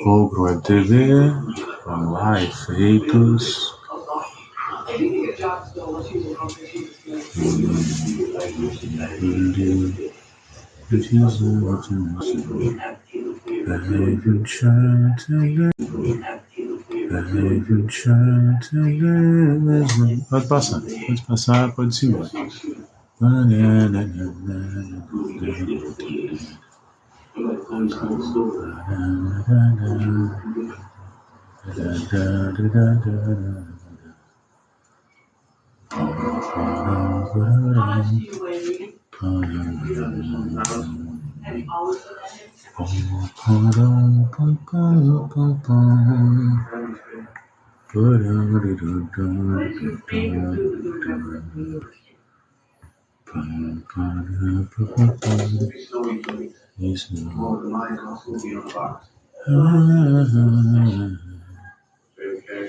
Ogro Web TV, vamos lá, efeitos. Pode passar, pode se embora.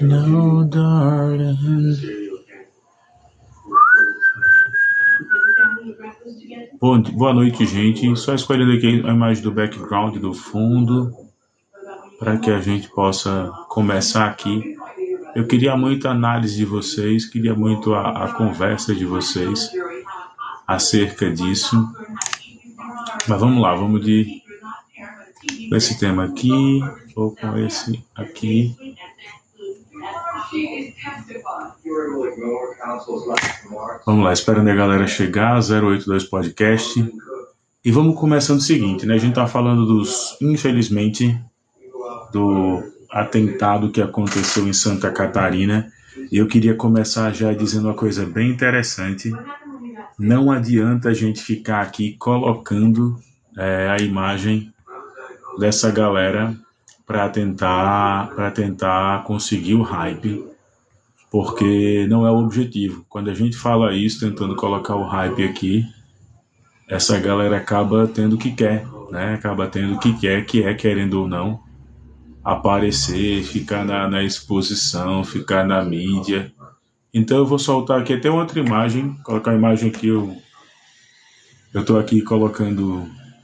No, darling. Boa noite, gente. Só escolhendo aqui a imagem do background do fundo para que a gente possa começar aqui. Eu queria muito a análise de vocês, queria muito a conversa de vocês acerca disso. Mas vamos lá, vamos com esse tema aqui ou com esse aqui. Vamos lá, esperando a galera chegar, 082 Podcast. E vamos começando o seguinte, né? A gente tá falando infelizmente, do atentado que aconteceu em Santa Catarina. E eu queria começar já dizendo uma coisa bem interessante. Não adianta a gente ficar aqui colocando a imagem dessa galera para tentar conseguir o hype, porque não é o objetivo. Quando a gente fala isso, tentando colocar o hype aqui, essa galera acaba tendo o que quer, né? Acaba tendo o que quer, que é, querendo ou não, aparecer, ficar na exposição, ficar na mídia. Então eu vou soltar aqui até outra imagem, colocar a imagem aqui, eu tô aqui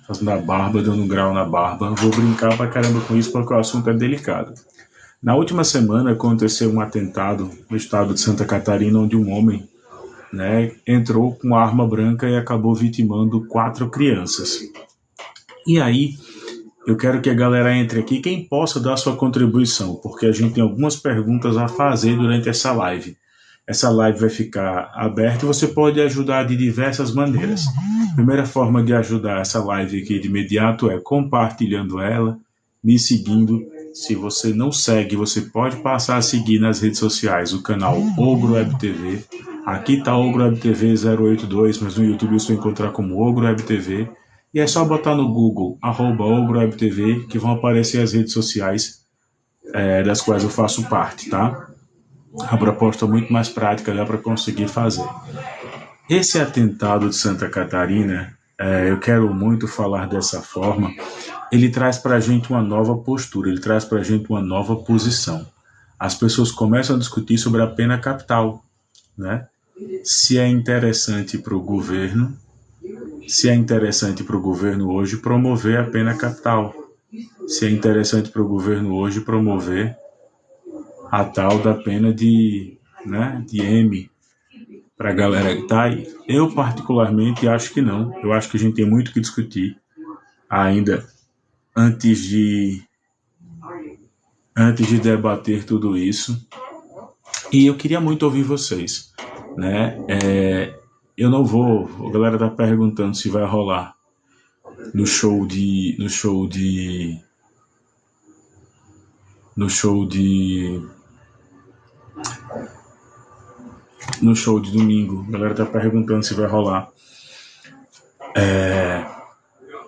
fazendo a barba, dando um grau na barba. Vou brincar pra caramba com isso porque o assunto é delicado. Na última semana aconteceu um atentado no estado de Santa Catarina, onde um homem, né, entrou com arma branca e acabou vitimando 4 crianças. E aí, eu quero que a galera entre aqui, quem possa dar sua contribuição, porque a gente tem algumas perguntas a fazer durante essa live. Essa live vai ficar aberta e você pode ajudar de diversas maneiras. A primeira forma de ajudar essa live aqui de imediato é compartilhando ela, me seguindo. Se você não segue, você pode passar a seguir nas redes sociais o canal Ogro Web TV. Aqui está Ogro Web TV 082, mas no YouTube você vai encontrar como Ogro Web TV. E é só botar no Google, @Ogro Web TV, que vão aparecer as redes sociais das quais eu faço parte, tá? A proposta é muito mais prática, dá para conseguir fazer. Esse atentado de Santa Catarina, eu quero muito falar dessa forma, ele traz para a gente uma nova postura, ele traz para a gente uma nova posição. As pessoas começam a discutir sobre a pena capital, né? Se é interessante para o governo, hoje promover a pena capital, se é interessante para o governo hoje promover a tal da pena de M para a galera que está aí. Eu particularmente acho que não. Eu acho que a gente tem muito que discutir ainda antes de debater tudo isso. E eu queria muito ouvir vocês, né? Eu não vou. A galera tá perguntando se vai rolar no show de domingo. A galera tá perguntando se vai rolar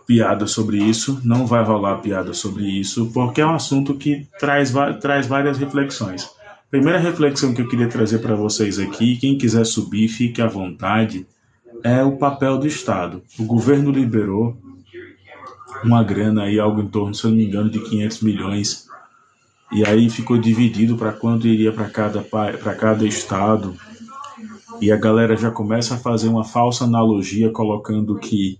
piada sobre isso. Não vai rolar piada sobre isso, porque é um assunto que traz várias reflexões. Primeira reflexão que eu queria trazer para vocês aqui, quem quiser subir, fique à vontade, é o papel do Estado. O governo liberou uma grana aí, algo em torno, se eu não me engano, de 500 milhões. E aí ficou dividido para quanto iria para cada estado. E a galera já começa a fazer uma falsa analogia, colocando que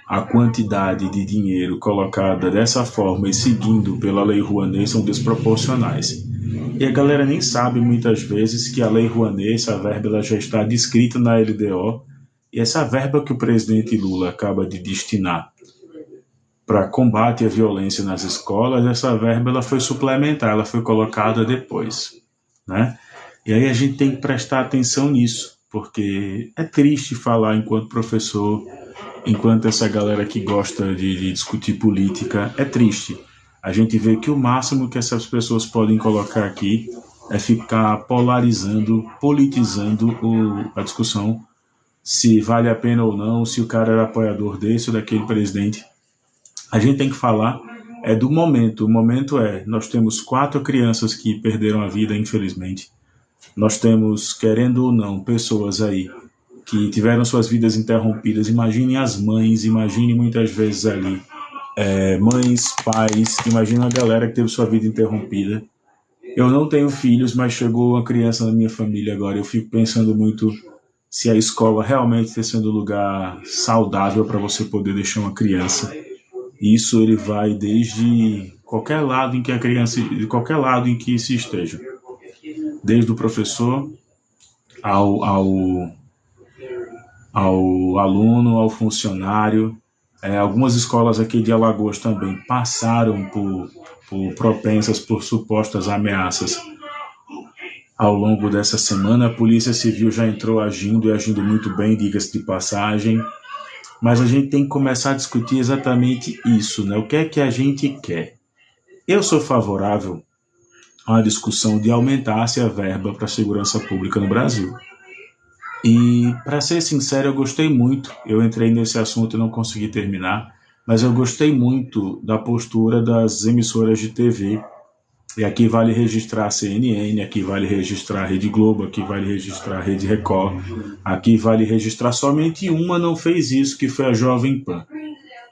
a quantidade de dinheiro colocada dessa forma e seguindo pela Lei Rouanet são desproporcionais. E a galera nem sabe muitas vezes que a Lei Rouanet, essa verba, ela já está descrita na LDO, e essa verba que o presidente Lula acaba de destinar para combate à violência nas escolas, essa verba ela foi suplementar, ela foi colocada depois, né? E aí a gente tem que prestar atenção nisso, porque é triste falar enquanto professor, enquanto essa galera que gosta de discutir política, é triste. A gente vê que o máximo que essas pessoas podem colocar aqui é ficar polarizando, politizando a discussão, se vale a pena ou não, se o cara era apoiador desse ou daquele presidente. A gente tem que falar do momento. O momento nós temos 4 crianças que perderam a vida, infelizmente. Nós temos, querendo ou não, pessoas aí que tiveram suas vidas interrompidas. Imaginem as mães, imagine muitas vezes ali mães, pais, imagina a galera que teve sua vida interrompida. Eu não tenho filhos, mas chegou uma criança na minha família agora. Eu fico pensando muito se a escola realmente está sendo um lugar saudável para você poder deixar uma criança. Isso ele vai desde qualquer lado em que a criança, de qualquer lado em que se esteja, desde o professor ao aluno, ao funcionário. Algumas escolas aqui de Alagoas também passaram por propensas por supostas ameaças. Ao longo dessa semana, a Polícia Civil já entrou agindo e agindo muito bem, diga-se de passagem. Mas a gente tem que começar a discutir exatamente isso, né? O que é que a gente quer? Eu sou favorável a uma discussão de aumentar-se a verba para a segurança pública no Brasil. E, para ser sincero, eu gostei muito. Eu entrei nesse assunto e não consegui terminar, mas eu gostei muito da postura das emissoras de TV. E aqui vale registrar a CNN, aqui vale registrar a Rede Globo, aqui vale registrar a Rede Record, aqui vale registrar somente uma não fez isso, que foi a Jovem Pan.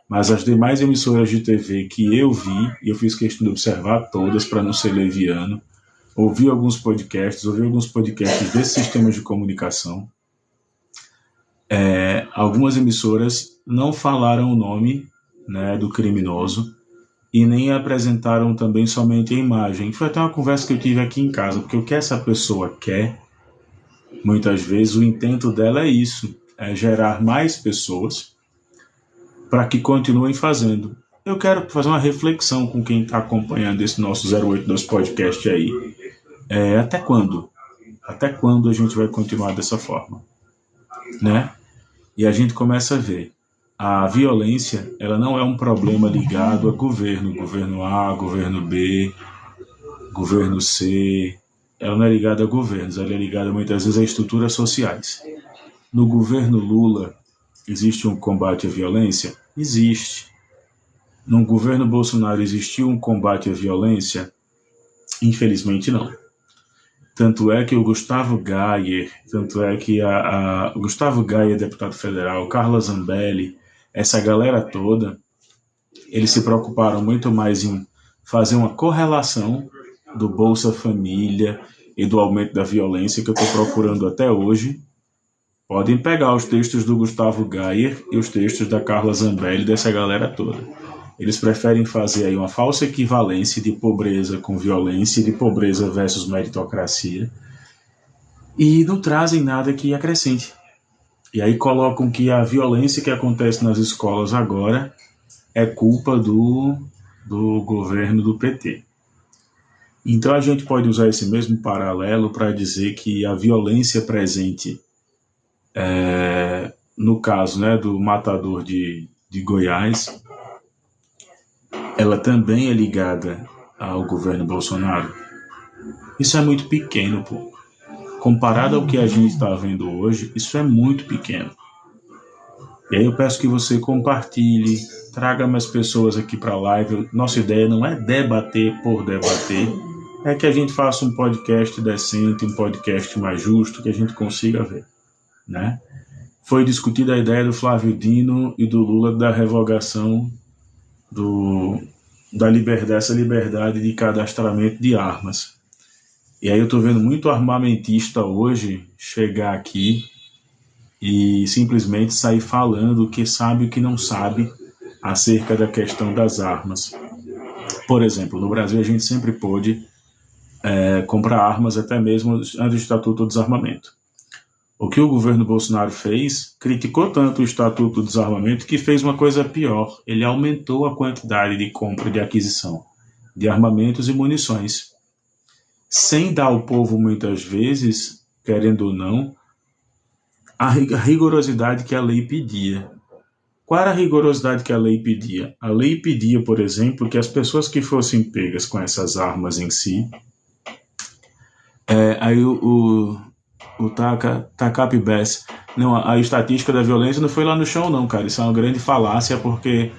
Mas as demais emissoras de TV que eu vi, e eu fiz questão de observar todas para não ser leviano, ouvi alguns podcasts desses sistemas de comunicação. Algumas emissoras não falaram o nome, né, do criminoso, e nem apresentaram também somente a imagem. Foi até uma conversa que eu tive aqui em casa, porque o que essa pessoa quer, muitas vezes o intento dela é isso, é gerar mais pessoas para que continuem fazendo. Eu quero fazer uma reflexão com quem está acompanhando esse nosso 082 podcast aí. Até quando? Até quando a gente vai continuar dessa forma? Né? E a gente começa a ver. A violência, ela não é um problema ligado a governo A, governo B, governo C. Ela não é ligada a governos, ela é ligada muitas vezes a estruturas sociais. No governo Lula, existe um combate à violência? Existe. No governo Bolsonaro, existiu um combate à violência? Infelizmente não. Tanto é que o Gustavo Gayer, o Gustavo Gayer, deputado federal, Carla Zambelli, essa galera toda, eles se preocuparam muito mais em fazer uma correlação do Bolsa Família e do aumento da violência, que eu estou procurando até hoje. Podem pegar os textos do Gustavo Gayer e os textos da Carla Zambelli, dessa galera toda. Eles preferem fazer aí uma falsa equivalência de pobreza com violência, de pobreza versus meritocracia, e não trazem nada que acrescente. E aí colocam que a violência que acontece nas escolas agora é culpa do governo do PT. Então a gente pode usar esse mesmo paralelo para dizer que a violência presente, no caso, né, do matador de Goiás, ela também é ligada ao governo Bolsonaro. Isso é muito pequeno, pô. Comparado ao que a gente está vendo hoje, isso é muito pequeno. E aí eu peço que você compartilhe, traga mais pessoas aqui para a live. Nossa ideia não é debater por debater, é que a gente faça um podcast decente, um podcast mais justo, que a gente consiga ver, né? Foi discutida a ideia do Flávio Dino e do Lula da revogação dessa liberdade de cadastramento de armas. E aí eu estou vendo muito armamentista hoje chegar aqui e simplesmente sair falando o que sabe e o que não sabe acerca da questão das armas. Por exemplo, no Brasil a gente sempre pôde comprar armas até mesmo antes do Estatuto do Desarmamento. O que o governo Bolsonaro fez, criticou tanto o Estatuto do Desarmamento que fez uma coisa pior. Ele aumentou a quantidade de compra e de aquisição de armamentos e munições, sem dar ao povo, muitas vezes, querendo ou não, a rigorosidade que a lei pedia. Qual era a rigorosidade que a lei pedia? A lei pedia, por exemplo, que as pessoas que fossem pegas com essas armas em si, aí o Takap Bess, não, a estatística da violência não foi lá no chão não, cara, isso é uma grande falácia, porque,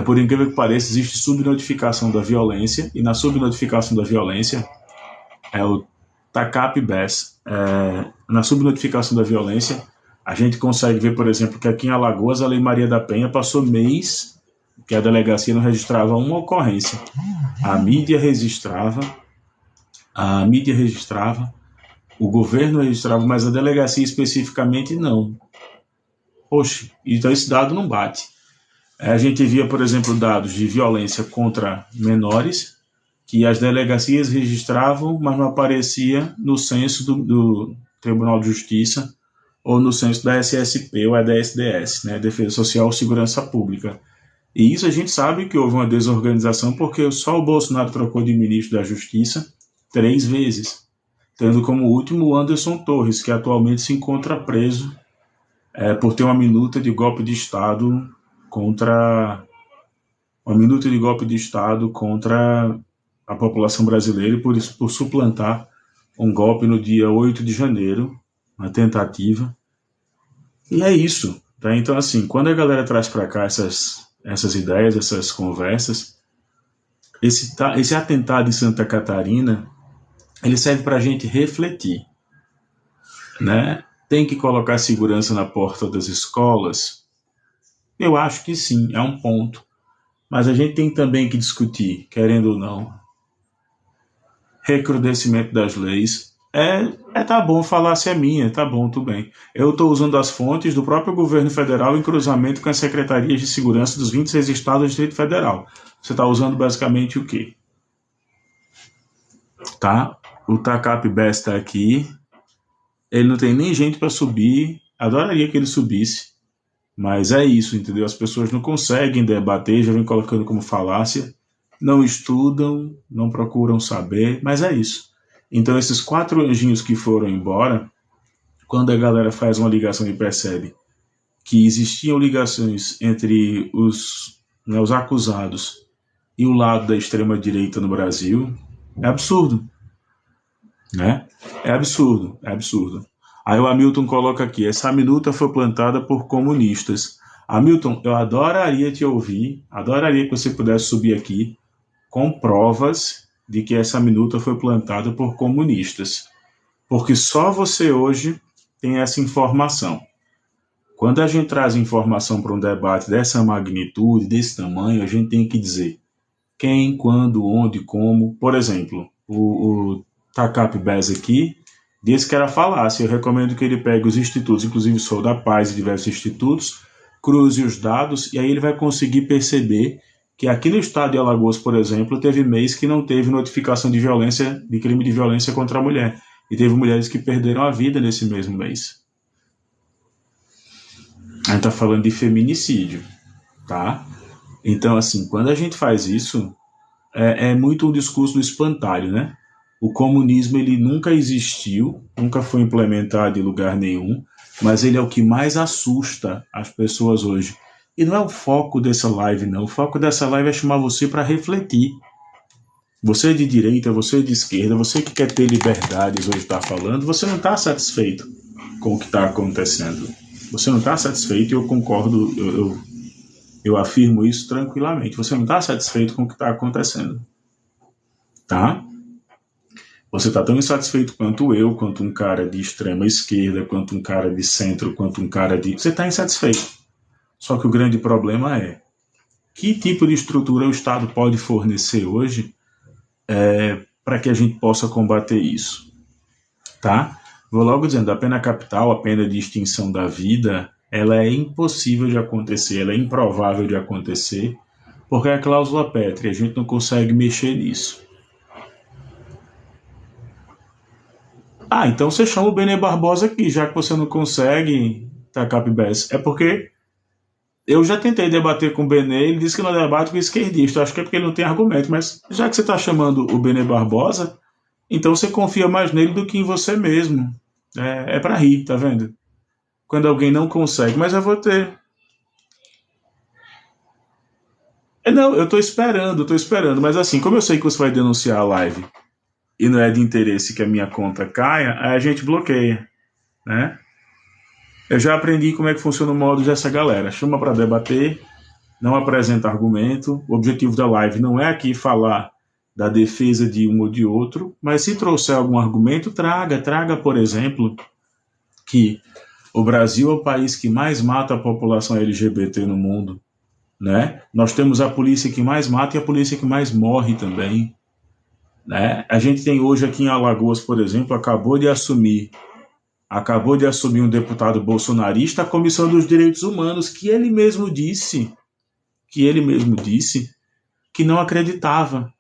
por incrível que pareça, existe subnotificação da violência, e na subnotificação da violência, o Takap Bess, na subnotificação da violência, a gente consegue ver, por exemplo, que aqui em Alagoas a Lei Maria da Penha passou mês que a delegacia não registrava uma ocorrência. A mídia registrava, o governo registrava, mas a delegacia especificamente não. Poxa, então esse dado não bate. A gente via, por exemplo, dados de violência contra menores, que as delegacias registravam, mas não aparecia no censo do Tribunal de Justiça ou no censo da SSP ou da SDS, né, Defesa Social e Segurança Pública. E isso a gente sabe que houve uma desorganização porque só o Bolsonaro trocou de ministro da Justiça 3 vezes, tendo como último o Anderson Torres, que atualmente se encontra preso por ter uma minuta de golpe de Estado contra a população brasileira e por suplantar um golpe no dia 8 de janeiro, uma tentativa. E é isso. Tá? Então, assim, quando a galera traz para cá essas ideias, essas conversas, esse atentado em Santa Catarina, ele serve para a gente refletir, né? Tem que colocar segurança na porta das escolas? Eu acho que sim, é um ponto. Mas a gente tem também que discutir, querendo ou não, recrudescimento das leis. Tá bom, falácia é minha, tá bom, tudo bem. Eu estou usando as fontes do próprio governo federal em cruzamento com as secretarias de segurança dos 26 estados do Distrito Federal. Você está usando basicamente o quê? Tá? O Takap Bess está aqui. Ele não tem nem gente para subir. Adoraria que ele subisse. Mas é isso, entendeu? As pessoas não conseguem debater, já vem colocando como falácia. Não estudam, não procuram saber, mas é isso. Então, esses 4 anjinhos que foram embora, quando a galera faz uma ligação e percebe que existiam ligações entre os acusados e o lado da extrema-direita no Brasil, é absurdo. Né? É absurdo. Aí o Hamilton coloca aqui, essa minuta foi plantada por comunistas. Hamilton, eu adoraria te ouvir, adoraria que você pudesse subir aqui com provas de que essa minuta foi plantada por comunistas. Porque só você hoje tem essa informação. Quando a gente traz informação para um debate dessa magnitude, desse tamanho, a gente tem que dizer quem, quando, onde, como. Por exemplo, o Takap Bess aqui disse que era falácia. Eu recomendo que ele pegue os institutos, inclusive Sou da Paz e diversos institutos, cruze os dados e aí ele vai conseguir perceber que aqui no estado de Alagoas, por exemplo, teve mês que não teve notificação de violência, de crime de violência contra a mulher. E teve mulheres que perderam a vida nesse mesmo mês. A gente está falando de feminicídio, tá? Então, assim, quando a gente faz isso, é muito um discurso do espantalho, né? O comunismo, ele nunca existiu, nunca foi implementado em lugar nenhum, mas ele é o que mais assusta as pessoas hoje. E não é o foco dessa live, não. O foco dessa live é chamar você para refletir. Você de direita, você de esquerda, você que quer ter liberdades hoje está falando, você não está satisfeito com o que está acontecendo. Você não está satisfeito e eu concordo, eu afirmo isso tranquilamente. Você não está satisfeito com o que está acontecendo. Tá? Você está tão insatisfeito quanto eu, quanto um cara de extrema esquerda, quanto um cara de centro, quanto um cara de... Você está insatisfeito. Só que o grande problema é que tipo de estrutura o Estado pode fornecer hoje para que a gente possa combater isso. Tá? Vou logo dizendo, a pena capital, a pena de extinção da vida, ela é impossível de acontecer, ela é improvável de acontecer, porque é a cláusula pétrea, a gente não consegue mexer nisso. Ah, então você chama o Benê Barbosa aqui, já que você não consegue tacar PBS. É porque eu já tentei debater com o Benê, ele disse que não debate com esquerdista. Acho que é porque ele não tem argumento, mas já que você está chamando o Benê Barbosa, então você confia mais nele do que em você mesmo. É para rir, tá vendo? Quando alguém não consegue, mas eu vou ter. Não, eu tô esperando, mas assim, como eu sei que você vai denunciar a live e não é de interesse que a minha conta caia, aí a gente bloqueia, né? Eu já aprendi como é que funciona o modo dessa galera. Chama para debater, não apresenta argumento. O objetivo da live não é aqui falar da defesa de um ou de outro, mas se trouxer algum argumento, traga, por exemplo, que o Brasil é o país que mais mata a população LGBT no mundo, né? Nós temos a polícia que mais mata e a polícia que mais morre também, né? A gente tem hoje aqui em Alagoas, por exemplo, acabou de assumir um deputado bolsonarista a Comissão dos Direitos Humanos, que ele mesmo disse que não acreditava,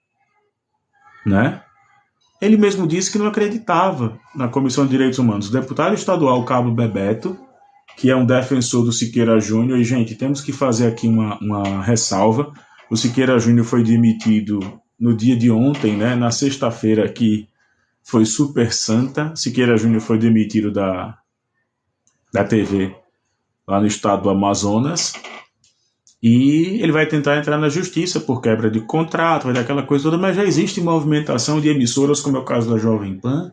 né? Ele mesmo disse que não acreditava na Comissão de Direitos Humanos. O deputado estadual Cabo Bebeto, que é um defensor do Siqueira Júnior, e, gente, temos que fazer aqui uma ressalva. O Siqueira Júnior foi demitido no dia de ontem, né? Na sexta-feira, que foi super santa. Siqueira Júnior foi demitido da TV lá no estado do Amazonas. E ele vai tentar entrar na justiça por quebra de contrato, vai dar aquela coisa toda, mas já existe movimentação de emissoras, como é o caso da Jovem Pan,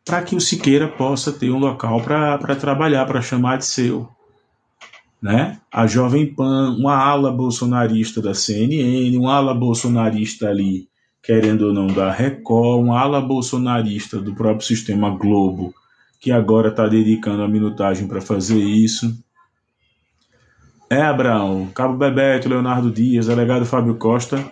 para que o Siqueira possa ter um local para trabalhar, para chamar de seu. Né? A Jovem Pan, uma ala bolsonarista da CNN, uma ala bolsonarista ali, querendo ou não, da Record, uma ala bolsonarista do próprio sistema Globo, que agora está dedicando a minutagem para fazer isso. Abraão, Cabo Bebeto, Leonardo Dias, delegado Fábio Costa,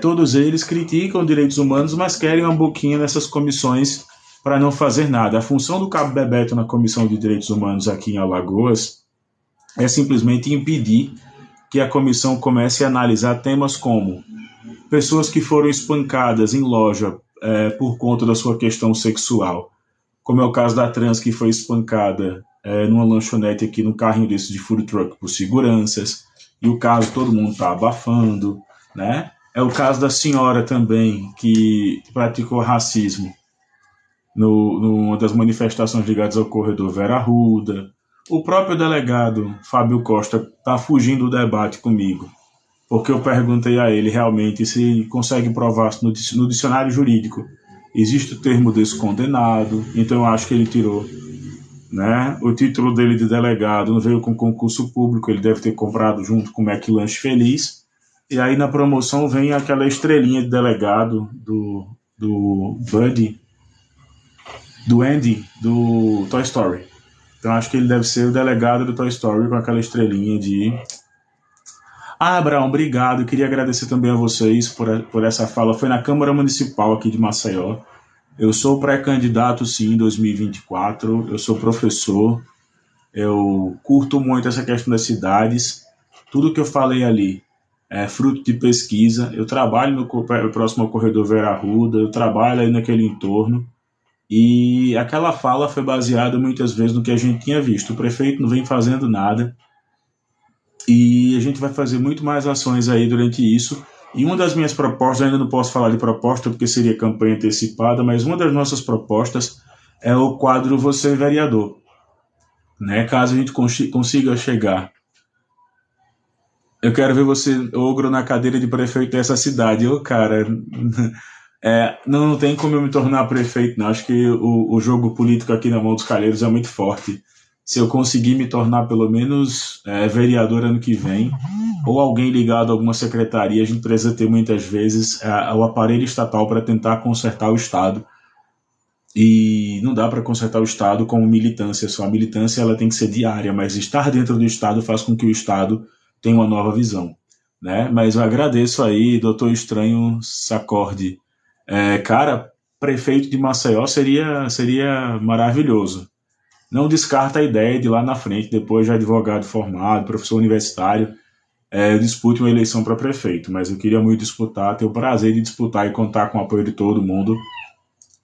todos eles criticam direitos humanos, mas querem uma boquinha nessas comissões para não fazer nada. A função do Cabo Bebeto na Comissão de Direitos Humanos aqui em Alagoas é simplesmente impedir que a comissão comece a analisar temas como pessoas que foram espancadas em loja por conta da sua questão sexual, como é o caso da trans que foi espancada numa lanchonete aqui no carrinho desse de food truck por seguranças, e o caso todo mundo está abafando, né? É o caso da senhora também que praticou racismo numa das manifestações ligadas ao corredor Vera Arruda. O próprio delegado Fábio Costa está fugindo do debate comigo, porque eu perguntei a ele realmente se consegue provar no dicionário jurídico existe o termo descondenado, então eu acho que ele tirou, né? O título dele de delegado não veio com concurso público, ele deve ter comprado junto com o McLanche Feliz, e aí na promoção vem aquela estrelinha de delegado do Buddy, do Andy, do Toy Story. Então acho que ele deve ser o delegado do Toy Story com aquela estrelinha de... Abraão, obrigado. Eu queria agradecer também a vocês por essa fala. Foi na Câmara Municipal aqui de Maceió. Eu sou pré-candidato, sim, em 2024. Eu sou professor. Eu curto muito essa questão das cidades. Tudo que eu falei ali é fruto de pesquisa. Eu trabalho no próximo ao corredor Vera Arruda. Eu trabalho aí naquele entorno. E aquela fala foi baseada muitas vezes no que a gente tinha visto. O prefeito não vem fazendo nada. E a gente vai fazer muito mais ações aí durante isso. E uma das minhas propostas, ainda não posso falar de proposta porque seria campanha antecipada, mas uma das nossas propostas é o quadro Você Vereador. Né? Caso a gente consiga chegar. Eu quero ver você, ogro, na cadeira de prefeito dessa cidade. Cara, não tem como eu me tornar prefeito, não. Acho que o jogo político aqui na mão dos calheiros é muito forte. Se eu conseguir me tornar pelo menos vereador ano que vem, ou alguém ligado a alguma secretaria, a gente precisa ter muitas vezes o aparelho estatal para tentar consertar o Estado. E não dá para consertar o Estado com militância só. A militância ela tem que ser diária, mas estar dentro do Estado faz com que o Estado tenha uma nova visão. Né? Mas eu agradeço aí, Doutor Estranho Sacorde. Cara, prefeito de Maceió seria maravilhoso. Não descarta a ideia de lá na frente, depois de advogado formado, professor universitário, eu dispute uma eleição para prefeito, mas eu queria muito disputar, ter o prazer de disputar e contar com o apoio de todo mundo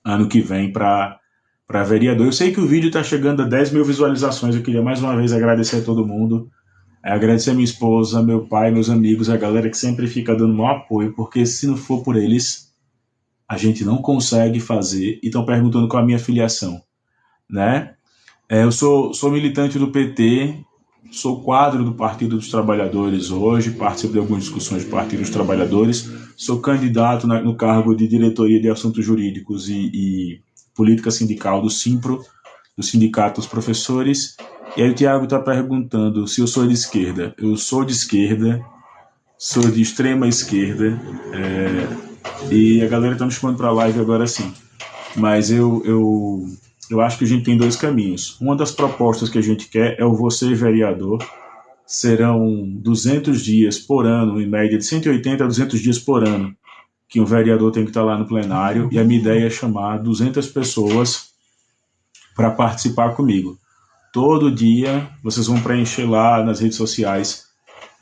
ano que vem para vereador. Eu sei que o vídeo está chegando a 10 mil visualizações, eu queria mais uma vez agradecer a todo mundo, agradecer a minha esposa, meu pai, meus amigos, a galera que sempre fica dando meu apoio, porque se não for por eles, a gente não consegue fazer. E estão perguntando qual a minha filiação, né? Eu sou militante do PT, sou quadro do Partido dos Trabalhadores hoje, participo de algumas discussões do Partido dos Trabalhadores, sou candidato no cargo de diretoria de assuntos jurídicos e política sindical do SIMPRO, do Sindicato dos Professores. E aí o Tiago está perguntando se eu sou de esquerda. Eu sou de esquerda, sou de extrema esquerda, e a galera está me chamando para a live agora sim. Mas eu acho que a gente tem dois caminhos. Uma das propostas que a gente quer é o Você Vereador. Serão 200 dias por ano, em média de 180 a 200 dias por ano, que um vereador tem que estar lá no plenário. E a minha ideia é chamar 200 pessoas para participar comigo. Todo dia vocês vão preencher lá nas redes sociais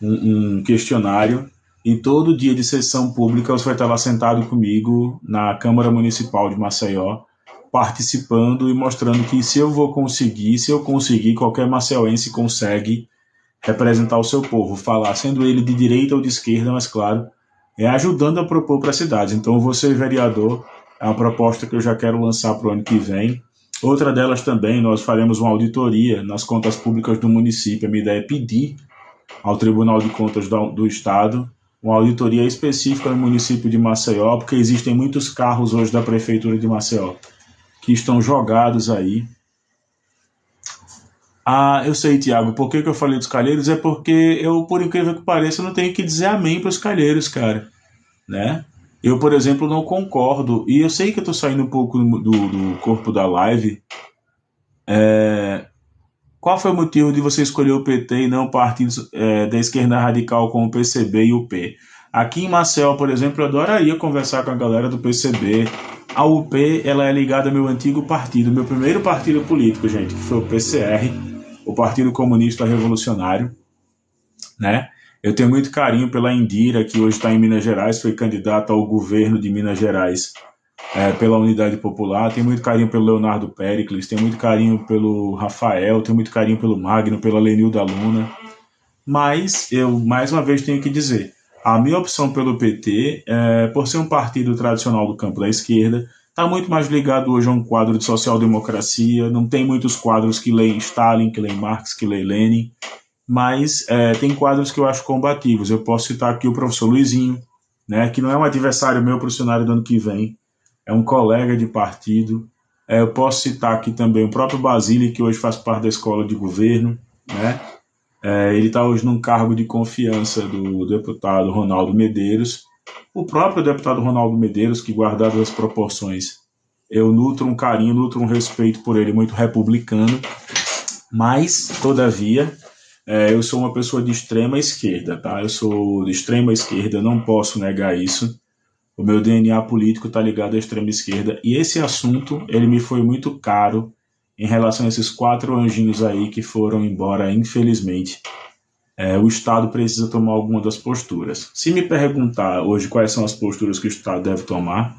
um questionário, e todo dia de sessão pública você vai estar lá sentado comigo na Câmara Municipal de Maceió, participando e mostrando que se eu conseguir, qualquer maceioense consegue representar o seu povo, falar, sendo ele de direita ou de esquerda, mas claro, ajudando a propor para a cidade. Então, você, vereador, é uma proposta que eu já quero lançar para o ano que vem. Outra delas também, nós faremos uma auditoria nas contas públicas do município. A minha ideia é pedir ao Tribunal de Contas do Estado uma auditoria específica no município de Maceió, porque existem muitos carros hoje da Prefeitura de Maceió que estão jogados aí. Eu sei, Tiago, por que eu falei dos calheiros? É porque eu, por incrível que pareça, não tenho que dizer amém para os calheiros, cara, né? Eu, por exemplo, não concordo, e eu sei que eu tô saindo um pouco do corpo da live. Qual foi o motivo de você escolher o PT e não partidos da esquerda radical como o PCB e o P? Aqui em Maceió, por exemplo, eu adoraria conversar com a galera do PCB. A UP, ela é ligada ao meu antigo partido, meu primeiro partido político, gente, que foi o PCR, o Partido Comunista Revolucionário, né? Eu tenho muito carinho pela Indira, que hoje está em Minas Gerais, foi candidata ao governo de Minas Gerais pela Unidade Popular. Tenho muito carinho pelo Leonardo Péricles, tenho muito carinho pelo Rafael, tenho muito carinho pelo Magno, pela Lenilda Luna. Mas eu, mais uma vez, tenho que dizer, a minha opção pelo PT, por ser um partido tradicional do campo da esquerda, está muito mais ligado hoje a um quadro de social-democracia. Não tem muitos quadros que leem Stalin, que leem Marx, que leem Lenin, mas tem quadros que eu acho combativos. Eu posso citar aqui o professor Luizinho, né, que não é um adversário meu para o cenário do ano que vem, é um colega de partido. Eu posso citar aqui também o próprio Basílio, que hoje faz parte da escola de governo, né? Ele está hoje num cargo de confiança do deputado Ronaldo Medeiros. O próprio deputado Ronaldo Medeiros, que, guardado as proporções, eu nutro um carinho, nutro um respeito por ele, muito republicano, mas, todavia, eu sou uma pessoa de extrema esquerda, tá? Eu sou de extrema esquerda, não posso negar isso. O meu DNA político está ligado à extrema esquerda, e esse assunto ele me foi muito caro em relação a esses 4 anjinhos aí que foram embora, infelizmente. O Estado precisa tomar alguma das posturas. Se me perguntar hoje quais são as posturas que o Estado deve tomar,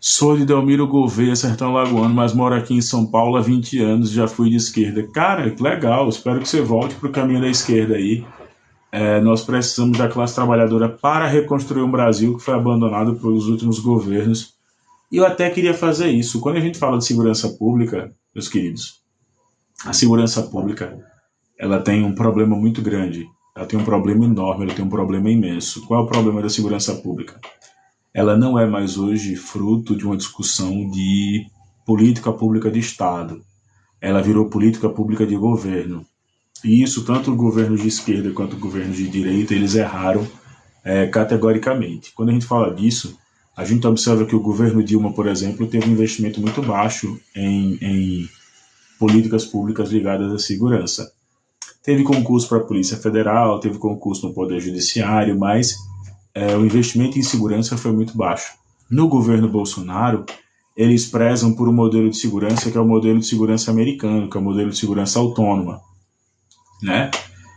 sou de Delmiro Gouveia, Sertão Lagoano, mas moro aqui em São Paulo há 20 anos, já fui de esquerda. Cara, que legal, espero que você volte para o caminho da esquerda aí. Nós precisamos da classe trabalhadora para reconstruir um Brasil que foi abandonado pelos últimos governos. E eu até queria fazer isso. Quando a gente fala de segurança pública, meus queridos, a segurança pública ela tem um problema muito grande. Ela tem um problema enorme, ela tem um problema imenso. Qual é o problema da segurança pública? Ela não é mais hoje fruto de uma discussão de política pública de Estado. Ela virou política pública de governo. E isso, tanto o governo de esquerda quanto o governo de direita, eles erraram categoricamente. Quando a gente fala disso, a gente observa que o governo Dilma, por exemplo, teve um investimento muito baixo em políticas públicas ligadas à segurança. Teve concurso para a Polícia Federal, teve concurso no Poder Judiciário, mas o investimento em segurança foi muito baixo. No governo Bolsonaro, eles prezam por um modelo de segurança que é o modelo de segurança americano, que é o modelo de segurança autônoma, né?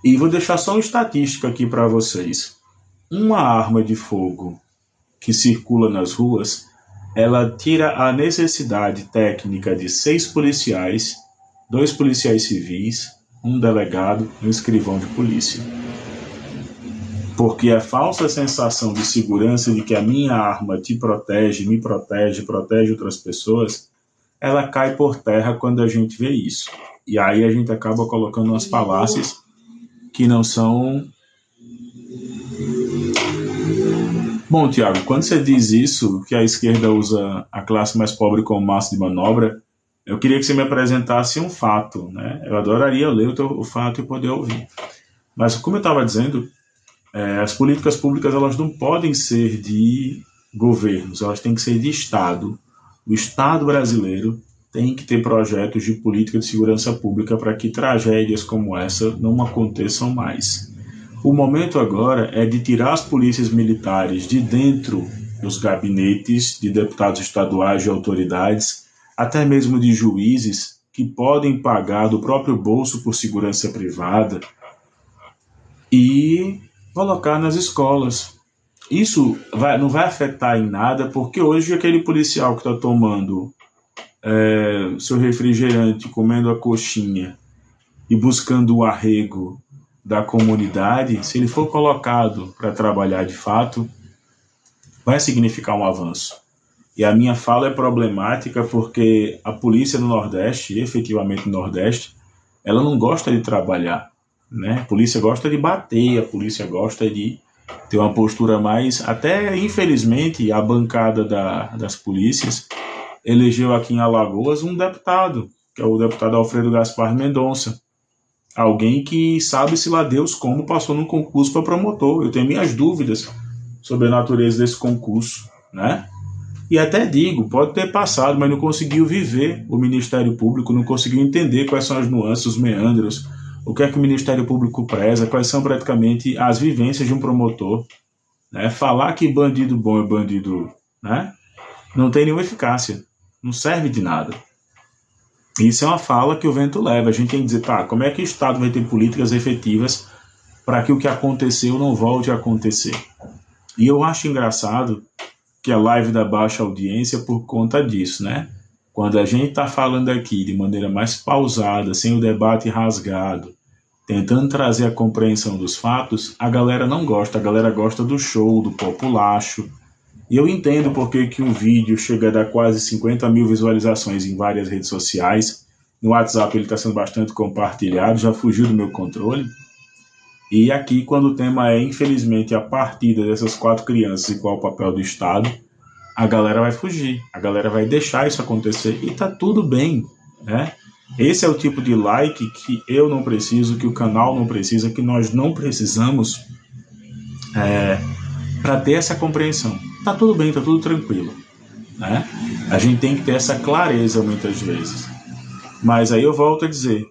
E vou deixar só uma estatística aqui para vocês. Uma arma de fogo que circula nas ruas, ela tira a necessidade técnica de 6 policiais, 2 policiais civis, um delegado e um escrivão de polícia. Porque a falsa sensação de segurança de que a minha arma te protege, me protege, protege outras pessoas, ela cai por terra quando a gente vê isso. E aí a gente acaba colocando umas falácias que não são... Bom, Tiago, quando você diz isso, que a esquerda usa a classe mais pobre como massa de manobra, eu queria que você me apresentasse um fato, né? Eu adoraria ler o fato e poder ouvir. Mas, como eu estava dizendo, as políticas públicas elas não podem ser de governos, elas têm que ser de Estado. O Estado brasileiro tem que ter projetos de política de segurança pública para que tragédias como essa não aconteçam mais. O momento agora é de tirar as polícias militares de dentro dos gabinetes de deputados estaduais, de autoridades, até mesmo de juízes que podem pagar do próprio bolso por segurança privada e colocar nas escolas. Isso não vai afetar em nada, porque hoje aquele policial que está tomando seu refrigerante, comendo a coxinha e buscando o arrego da comunidade, se ele for colocado para trabalhar de fato, vai significar um avanço. E a minha fala é problemática porque a polícia no Nordeste, efetivamente no Nordeste, ela não gosta de trabalhar, né? A polícia gosta de bater, a polícia gosta de ter uma postura mais... Até, infelizmente, a bancada das polícias elegeu aqui em Alagoas um deputado, que é o deputado Alfredo Gaspar Mendonça. Alguém que sabe-se lá Deus como passou num concurso para promotor. Eu tenho minhas dúvidas sobre a natureza desse concurso, né? E até digo, pode ter passado, mas não conseguiu viver o Ministério Público, não conseguiu entender quais são as nuances, os meandros, o que é que o Ministério Público preza, quais são praticamente as vivências de um promotor, né? Falar que bandido bom é bandido, né? Não tem nenhuma eficácia, não serve de nada. Isso é uma fala que o vento leva. A gente tem que dizer, tá, como é que o Estado vai ter políticas efetivas para que o que aconteceu não volte a acontecer? E eu acho engraçado que a live da baixa audiência por conta disso, né? Quando a gente está falando aqui de maneira mais pausada, sem o debate rasgado, tentando trazer a compreensão dos fatos, a galera não gosta, a galera gosta do show, do populacho. E eu entendo porque que um vídeo chega a dar quase 50 mil visualizações em várias redes sociais. No WhatsApp ele está sendo bastante compartilhado, já fugiu do meu controle. E aqui, quando o tema é, infelizmente, a partida dessas 4 crianças e qual o papel do Estado, a galera vai fugir, a galera vai deixar isso acontecer e tá tudo bem, né? Esse é o tipo de like que eu não preciso, que o canal não precisa, que nós não precisamos para ter essa compreensão. Tá tudo bem, tá tudo tranquilo, né? A gente tem que ter essa clareza muitas vezes. Mas aí eu volto a dizer,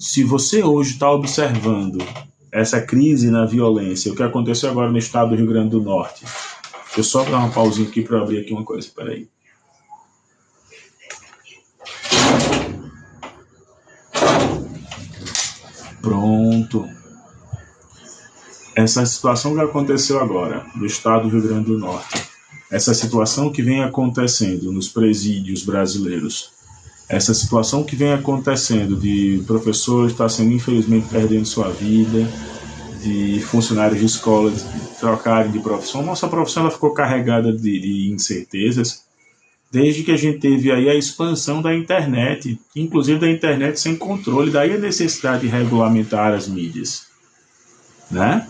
se você hoje está observando essa crise na violência, o que aconteceu agora no estado do Rio Grande do Norte, deixa eu só dar uma pausinha aqui para abrir aqui uma coisa, peraí. Pronto. Essa situação que aconteceu agora no estado do Rio Grande do Norte, essa situação que vem acontecendo nos presídios brasileiros, essa situação que vem acontecendo de professores estar sendo infelizmente perdendo sua vida, de funcionários de escolas trocarem de profissão, nossa profissão ela ficou carregada de incertezas, desde que a gente teve aí a expansão da internet, inclusive da internet sem controle, daí a necessidade de regulamentar as mídias, né?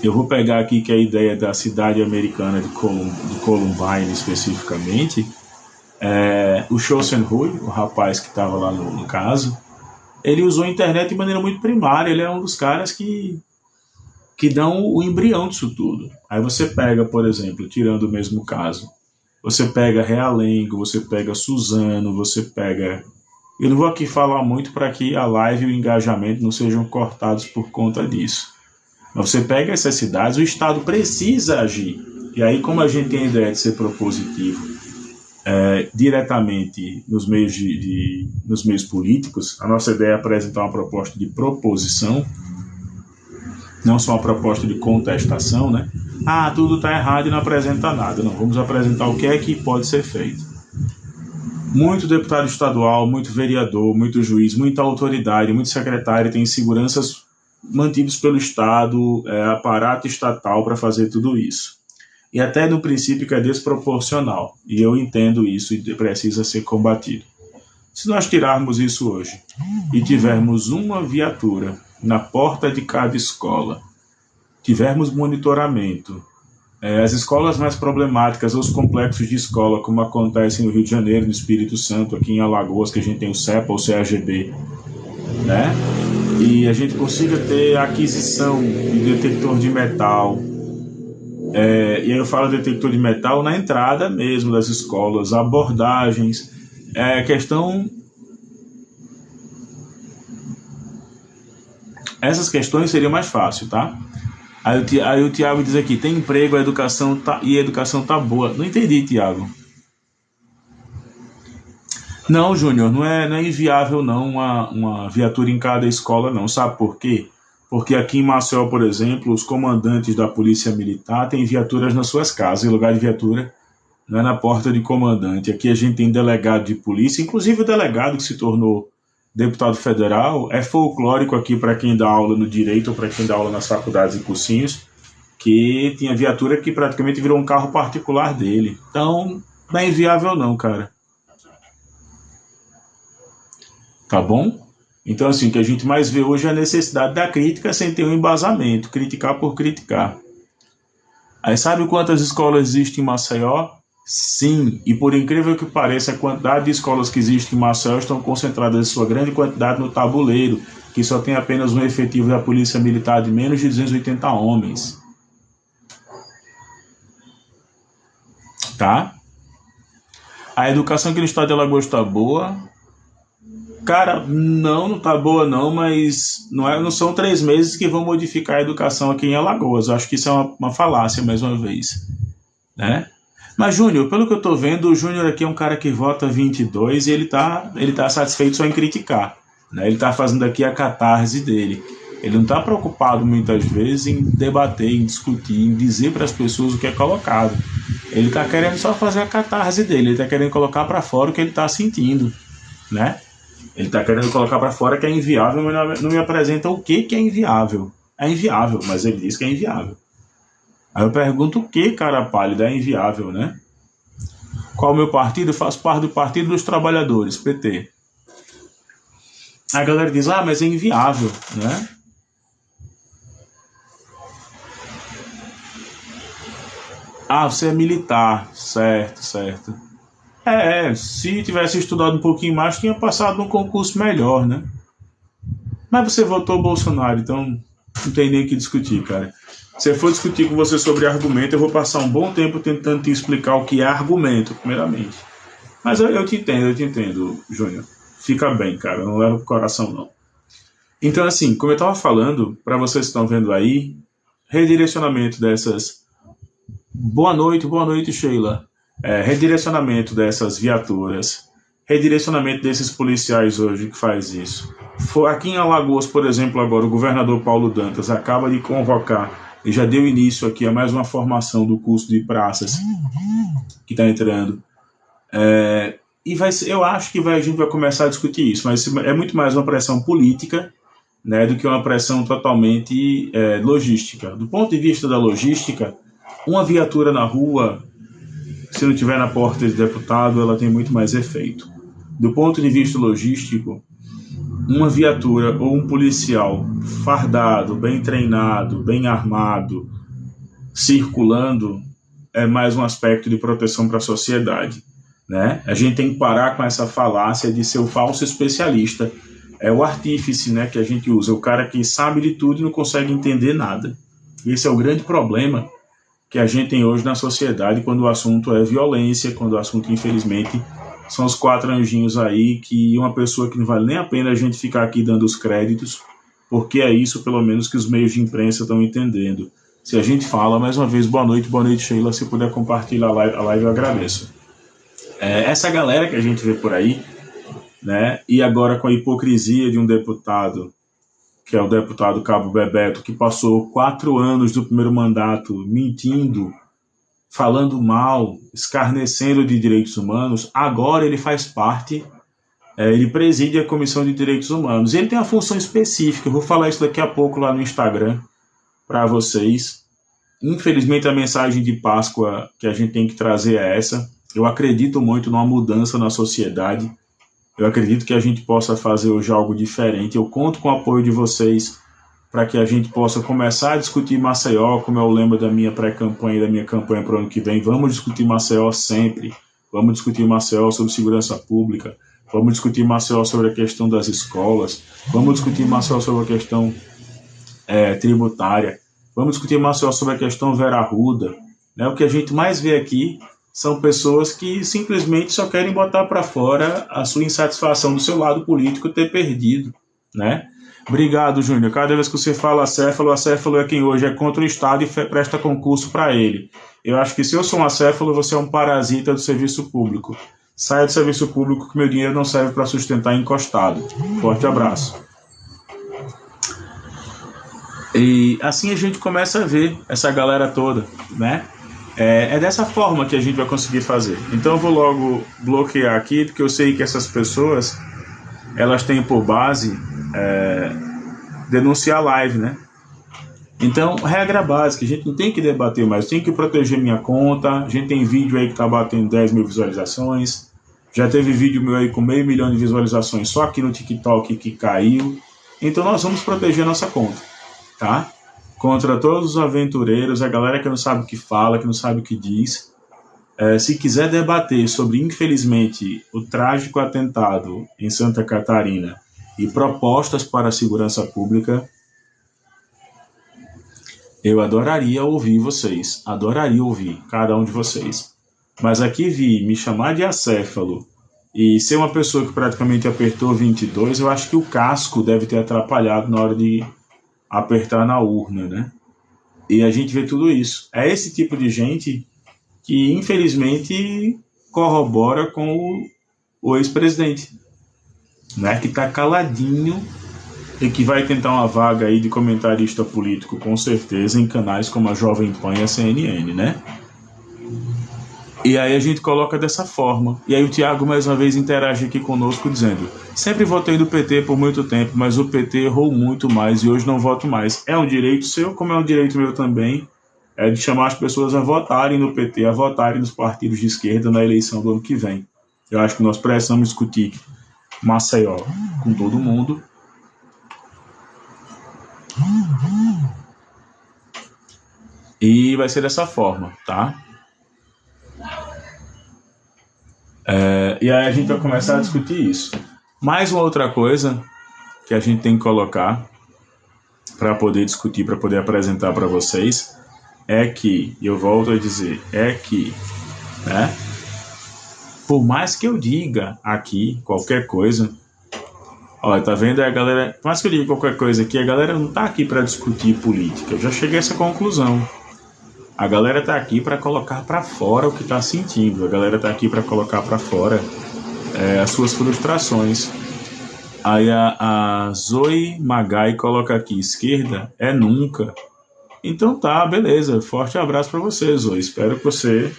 Eu vou pegar aqui que a ideia da cidade americana de Columbine especificamente, o Chosen-Hui, o rapaz que estava lá no caso, ele usou a internet de maneira muito primária, ele é um dos caras que dão o embrião disso tudo. Aí você pega, por exemplo, tirando o mesmo caso, você pega Realengo, você pega Suzano, você pega Eu não vou aqui falar muito para que a live e o engajamento não sejam cortados por conta disso. Mas você pega essas cidades, o Estado precisa agir. E aí, como a gente tem a ideia de ser propositivo diretamente nos meios, nos meios políticos, a nossa ideia é apresentar uma proposta de proposição, não só uma proposta de contestação, né? Ah, tudo está errado e não apresenta nada. Não, vamos apresentar o que é que pode ser feito. Muito deputado estadual, muito vereador, muito juiz, muita autoridade, muito secretário tem seguranças mantidos pelo Estado, aparato estatal para fazer tudo isso. E até no princípio que é desproporcional. E eu entendo isso e precisa ser combatido. Se nós tirarmos isso hoje e tivermos uma viatura na porta de cada escola, tivermos monitoramento, as escolas mais problemáticas, os complexos de escola, como acontece no Rio de Janeiro, no Espírito Santo, aqui em Alagoas, que a gente tem o CEPA, o CAGB, né? E a gente consiga ter a aquisição de detector de metal. E aí eu falo detector de metal na entrada mesmo das escolas, abordagens, questão... Essas questões seriam mais fáceis, tá? Aí o Tiago diz aqui, tem emprego, a educação tá boa. Não entendi, Tiago. Não, Júnior, não é inviável não uma viatura em cada escola, não. Sabe por quê? Porque aqui em Maceió, por exemplo, os comandantes da Polícia Militar têm viaturas nas suas casas. Em lugar de viatura, não é na porta de comandante. Aqui a gente tem delegado de polícia, inclusive o delegado que se tornou deputado federal, é folclórico aqui para quem dá aula no direito ou para quem dá aula nas faculdades e cursinhos, que tinha viatura que praticamente virou um carro particular dele. Então, não é inviável não, cara. Tá bom? Então, assim, o que a gente mais vê hoje é a necessidade da crítica sem ter um embasamento, criticar por criticar. Aí sabe quantas escolas existem em Maceió? Sim, e por incrível que pareça, a quantidade de escolas que existem em Maceió estão concentradas em sua grande quantidade no Tabuleiro, que só tem apenas um efetivo da Polícia Militar de menos de 280 homens. Tá? A educação aqui no estado de Alagoas está boa. Cara, não tá boa não, mas não são 3 meses que vão modificar a educação aqui em Alagoas. Eu acho que isso é uma falácia, mais uma vez. Né? Mas, Júnior, pelo que eu tô vendo, o Júnior aqui é um cara que vota 22 e ele tá satisfeito só em criticar. Né? Ele tá fazendo aqui a catarse dele. Ele não tá preocupado muitas vezes em debater, em discutir, em dizer para as pessoas o que é colocado. Ele tá querendo só fazer a catarse dele, ele tá querendo colocar para fora o que ele tá sentindo, né? Ele tá querendo colocar para fora que é inviável, mas não me apresenta o que é inviável. É inviável, mas ele diz que é inviável. Aí eu pergunto o que, cara pálida, é inviável, né? Qual o meu partido? Eu faço parte do Partido dos Trabalhadores, PT. A galera diz, mas é inviável, né? Você é militar, certo. Se tivesse estudado um pouquinho mais, tinha passado num concurso melhor, né? Mas você votou Bolsonaro, então não tem nem o que discutir, cara. Se eu for discutir com você sobre argumento, eu vou passar um bom tempo tentando te explicar o que é argumento, primeiramente. Mas eu te entendo, Júnior. Fica bem, cara, não leva pro coração, não. Então, assim, como eu estava falando, para vocês que estão vendo aí, redirecionamento dessas... Boa noite, Sheila. Redirecionamento dessas viaturas, redirecionamento desses policiais hoje que faz isso. Aqui em Alagoas, por exemplo, agora o governador Paulo Dantas acaba de convocar e já deu início aqui a mais uma formação do curso de praças que está entrando. Eu acho que a gente vai começar a discutir isso, mas é muito mais uma pressão política, né, do que uma pressão totalmente logística. Do ponto de vista da logística, uma viatura na rua, se não estiver na porta de deputado, ela tem muito mais efeito. Do ponto de vista logístico, uma viatura ou um policial fardado, bem treinado, bem armado, circulando, é mais um aspecto de proteção para a sociedade. Né? A gente tem que parar com essa falácia de ser o falso especialista. É o artífice, né, que a gente usa, o cara que sabe de tudo e não consegue entender nada. Esse é o grande problema que a gente tem hoje na sociedade quando o assunto é violência, quando o assunto, infelizmente, são os 4 anjinhos aí, que uma pessoa que não vale nem a pena a gente ficar aqui dando os créditos, porque é isso, pelo menos, que os meios de imprensa estão entendendo. Se a gente fala, mais uma vez, boa noite, Sheila, se puder compartilhar a live eu agradeço. Essa galera que a gente vê por aí, né, e agora com a hipocrisia de um deputado, que é o deputado Cabo Bebeto, que passou 4 anos do primeiro mandato mentindo, falando mal, escarnecendo de direitos humanos, agora ele faz parte, ele preside a Comissão de Direitos Humanos. Ele tem uma função específica, eu vou falar isso daqui a pouco lá no Instagram para vocês. Infelizmente, a mensagem de Páscoa que a gente tem que trazer é essa. Eu acredito muito numa mudança na sociedade. Eu acredito que a gente possa fazer hoje algo diferente. Eu conto com o apoio de vocês para que a gente possa começar a discutir Maceió, como é o lema da minha pré-campanha e da minha campanha para o ano que vem. Vamos discutir Maceió sempre. Vamos discutir Maceió sobre segurança pública. Vamos discutir Maceió sobre a questão das escolas. Vamos discutir Maceió sobre a questão tributária. Vamos discutir Maceió sobre a questão Vera Arruda. Né? O que a gente mais vê aqui são pessoas que simplesmente só querem botar para fora a sua insatisfação do seu lado político ter perdido, né? Obrigado, Júnior. Cada vez que você fala acéfalo é quem hoje é contra o Estado e presta concurso para ele. Eu acho que se eu sou um acéfalo, você é um parasita do serviço público. Saia do serviço público que meu dinheiro não serve para sustentar encostado. Forte abraço. E assim a gente começa a ver essa galera toda, né? É dessa forma que a gente vai conseguir fazer. Então eu vou logo bloquear aqui, porque eu sei que essas pessoas, elas têm por base denunciar a live, né? Então, regra básica, a gente não tem que debater mais, tem que proteger minha conta. A gente tem vídeo aí que tá batendo 10 mil visualizações. Já teve vídeo meu aí com 500 mil de visualizações só aqui no TikTok que caiu. Então nós vamos proteger a nossa conta, tá? Contra todos os aventureiros, a galera que não sabe o que fala, que não sabe o que diz. Se quiser debater sobre, infelizmente, o trágico atentado em Santa Catarina e propostas para a segurança pública, eu adoraria ouvir vocês, adoraria ouvir cada um de vocês. Mas aqui me chamar de acéfalo e ser uma pessoa que praticamente apertou 22, eu acho que o casco deve ter atrapalhado na hora de apertar na urna, né? E a gente vê tudo isso. É esse tipo de gente que, infelizmente, corrobora com o ex-presidente, né? Que tá caladinho e que vai tentar uma vaga aí de comentarista político, com certeza, em canais como a Jovem Pan e a CNN, né? E aí a gente coloca dessa forma. E aí o Thiago mais uma vez interage aqui conosco dizendo: sempre votei do PT por muito tempo, mas o PT errou muito mais e hoje não voto mais. É um direito seu, como é um direito meu também, de chamar as pessoas a votarem no PT, a votarem nos partidos de esquerda na eleição do ano que vem. Eu acho que nós precisamos discutir Maceió com todo mundo. E vai ser dessa forma, tá? E aí a gente vai começar a discutir isso. Mais uma outra coisa que a gente tem que colocar para poder discutir, para poder apresentar para vocês, é que, eu volto a dizer, né, por mais que eu diga aqui qualquer coisa, olha, tá vendo a galera, por mais que eu diga qualquer coisa aqui, a galera não tá aqui para discutir política. Eu já cheguei a essa conclusão. A galera tá aqui para colocar para fora o que tá sentindo. A galera tá aqui para colocar para fora as suas frustrações. Aí a Zoe Magai coloca aqui: esquerda é nunca. Então tá, beleza. Forte abraço para você, Zoe. Espero que você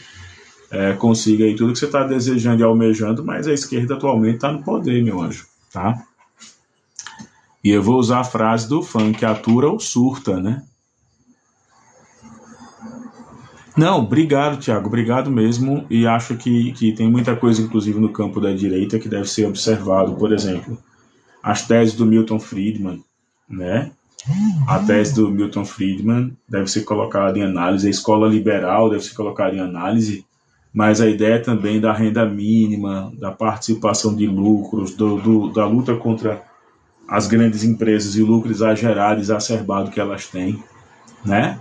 consiga aí tudo que você tá desejando e almejando, mas a esquerda atualmente tá no poder, meu anjo, tá? E eu vou usar a frase do funk: atura ou surta, né? Não, obrigado, Thiago, obrigado mesmo, e acho que tem muita coisa, inclusive no campo da direita, que deve ser observado. Por exemplo, as teses do Milton Friedman, né? A tese do Milton Friedman deve ser colocada em análise, a escola liberal deve ser colocada em análise, mas a ideia também da renda mínima, da participação de lucros, da luta contra as grandes empresas e o lucro exagerado, exacerbado que elas têm, né?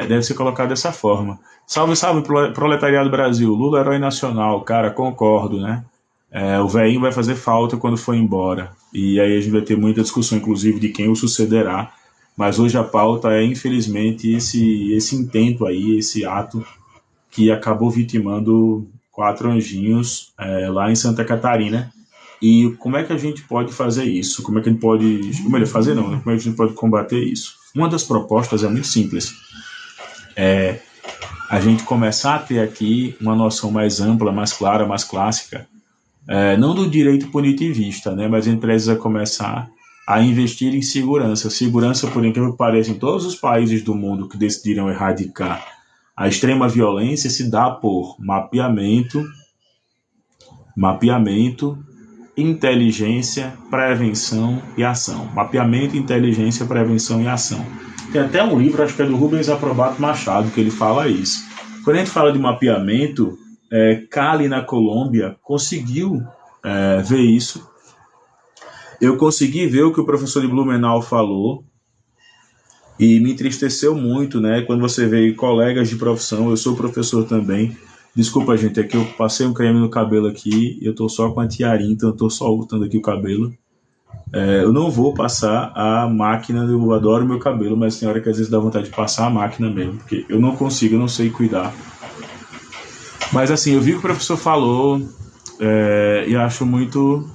deve ser colocado dessa forma. Salve, salve, proletariado do Brasil. Lula, herói nacional. Cara, concordo, né? O velhinho vai fazer falta quando for embora. E aí a gente vai ter muita discussão, inclusive, de quem o sucederá. Mas hoje a pauta é, infelizmente, esse intento aí, esse ato que acabou vitimando 4 anjinhos lá em Santa Catarina. E como é que a gente pode fazer isso? Como é que a gente pode... Ou melhor, fazer não, né? Como é que a gente pode combater isso? Uma das propostas é muito simples. A gente começar a ter aqui uma noção mais ampla, mais clara, mais clássica, não do direito punitivista, né? Mas a gente precisa começar a investir em segurança. Segurança, por incrível que pareça, em todos os países do mundo que decidiram erradicar a extrema violência, se dá por mapeamento, inteligência, prevenção e ação. Mapeamento, inteligência, prevenção e ação. Tem até um livro, acho que é do Rubens Aprobato Machado, que ele fala isso. Quando a gente fala de mapeamento, Cali, na Colômbia, conseguiu ver isso. Eu consegui ver o que o professor de Blumenau falou e me entristeceu muito, né? Quando você vê colegas de profissão, eu sou professor também. Desculpa, gente, é que eu passei um creme no cabelo aqui e eu tô só com a tiarinha, então eu tô só botando aqui o cabelo. Eu não vou passar a máquina, eu adoro meu cabelo, mas tem hora que às vezes dá vontade de passar a máquina mesmo, porque eu não consigo, eu não sei cuidar. Mas assim, eu vi o que o professor falou e acho muito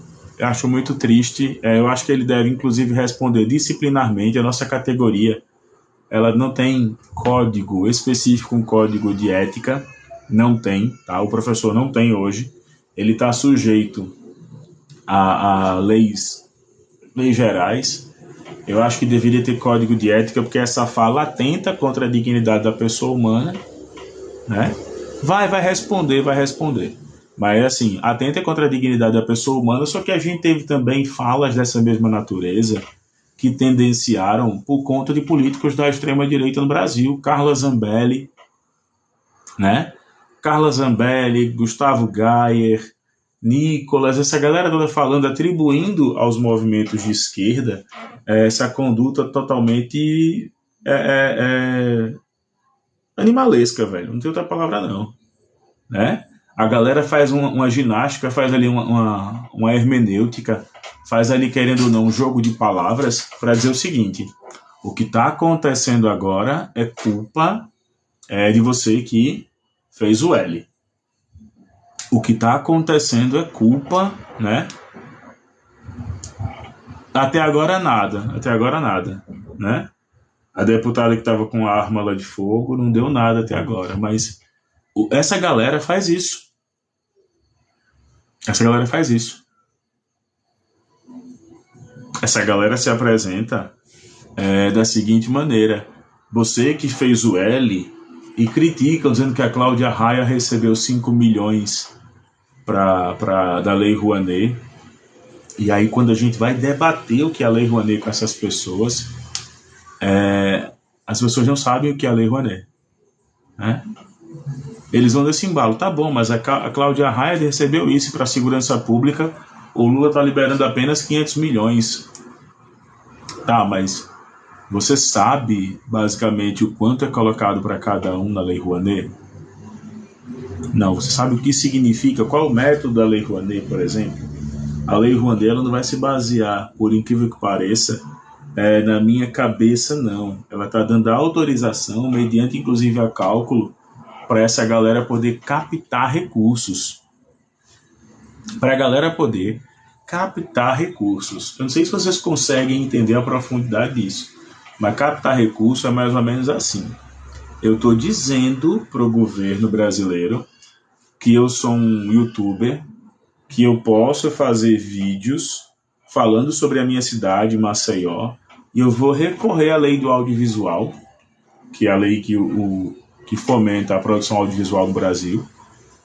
triste. Eu acho que ele deve, inclusive, responder disciplinarmente. A nossa categoria, ela não tem código específico, um código de ética, não tem, tá? O professor não tem hoje. Ele está sujeito a leis gerais. Eu acho que deveria ter código de ética, porque essa fala atenta contra a dignidade da pessoa humana, né? Vai responder. Mas, assim, atenta contra a dignidade da pessoa humana, só que a gente teve também falas dessa mesma natureza que tendenciaram por conta de políticos da extrema-direita no Brasil. Carla Zambelli, né? Carla Zambelli, Gustavo Gayer, Nicolas, essa galera toda falando, atribuindo aos movimentos de esquerda essa conduta totalmente animalesca, velho. Não tem outra palavra, não. Né? A galera faz uma ginástica, faz ali uma hermenêutica, faz ali, querendo ou não, um jogo de palavras para dizer o seguinte: o que está acontecendo agora é culpa de você que fez o L. O que está acontecendo é culpa, né? Até agora nada, né? A deputada que estava com a arma lá de fogo não deu nada até agora, mas essa galera faz isso. Essa galera se apresenta da seguinte maneira: você que fez o L e critica dizendo que a Cláudia Raia recebeu 5 milhões da Lei Rouanet. E aí, quando a gente vai debater o que é a Lei Rouanet com essas pessoas, as pessoas não sabem o que é a Lei Rouanet, né? Eles vão desse embalo, tá bom, mas a Cláudia Raia recebeu isso para a segurança pública, o Lula está liberando apenas 500 milhões. Tá, mas você sabe, basicamente, o quanto é colocado para cada um na Lei Rouanet? Não, você sabe o que significa, qual é o método da Lei Rouanet, por exemplo? A Lei Rouanet ela não vai se basear, por incrível que pareça, na minha cabeça, não. Ela está dando autorização, mediante inclusive a cálculo, para essa galera poder captar recursos. Para a galera poder captar recursos. Eu não sei se vocês conseguem entender a profundidade disso, mas captar recursos é mais ou menos assim. Eu estou dizendo para o governo brasileiro que eu sou um youtuber, que eu posso fazer vídeos falando sobre a minha cidade, Maceió, e eu vou recorrer à lei do audiovisual, que é a lei que fomenta a produção audiovisual no Brasil,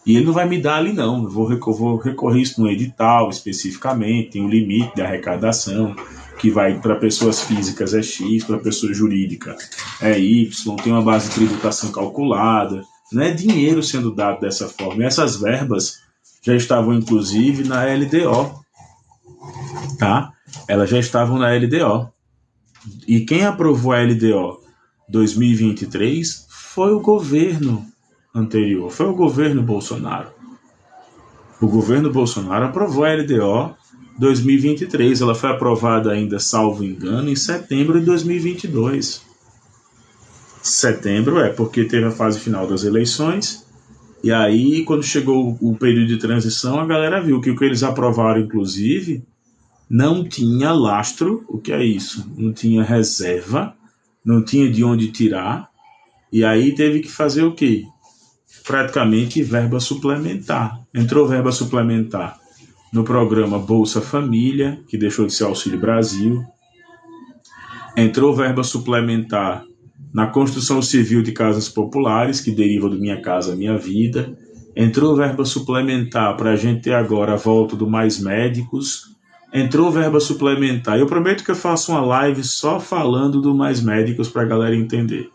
e ele não vai me dar ali não, eu vou recorrer isso no edital especificamente, tem um limite de arrecadação, que vai para pessoas físicas é X, para pessoa jurídica é Y, tem uma base de tributação calculada, não é dinheiro sendo dado dessa forma, e essas verbas já estavam inclusive na LDO, tá? Elas já estavam na LDO. E quem aprovou a LDO? 2023 foi o governo anterior, foi o governo Bolsonaro. O governo Bolsonaro aprovou a LDO 2023. Ela foi aprovada ainda, salvo engano, em setembro de 2022. Setembro porque teve a fase final das eleições, e aí quando chegou o período de transição, a galera viu que o que eles aprovaram, inclusive, não tinha lastro. O que é isso? Não tinha reserva, não tinha de onde tirar, e aí teve que fazer o quê? Praticamente verba suplementar. Entrou verba suplementar no programa Bolsa Família, que deixou de ser Auxílio Brasil. Entrou verba suplementar na construção civil de casas populares, que deriva do Minha Casa Minha Vida. Entrou verba suplementar para a gente ter agora a volta do Mais Médicos. Entrou verba suplementar. Eu prometo que eu faço uma live só falando do Mais Médicos para a galera entender.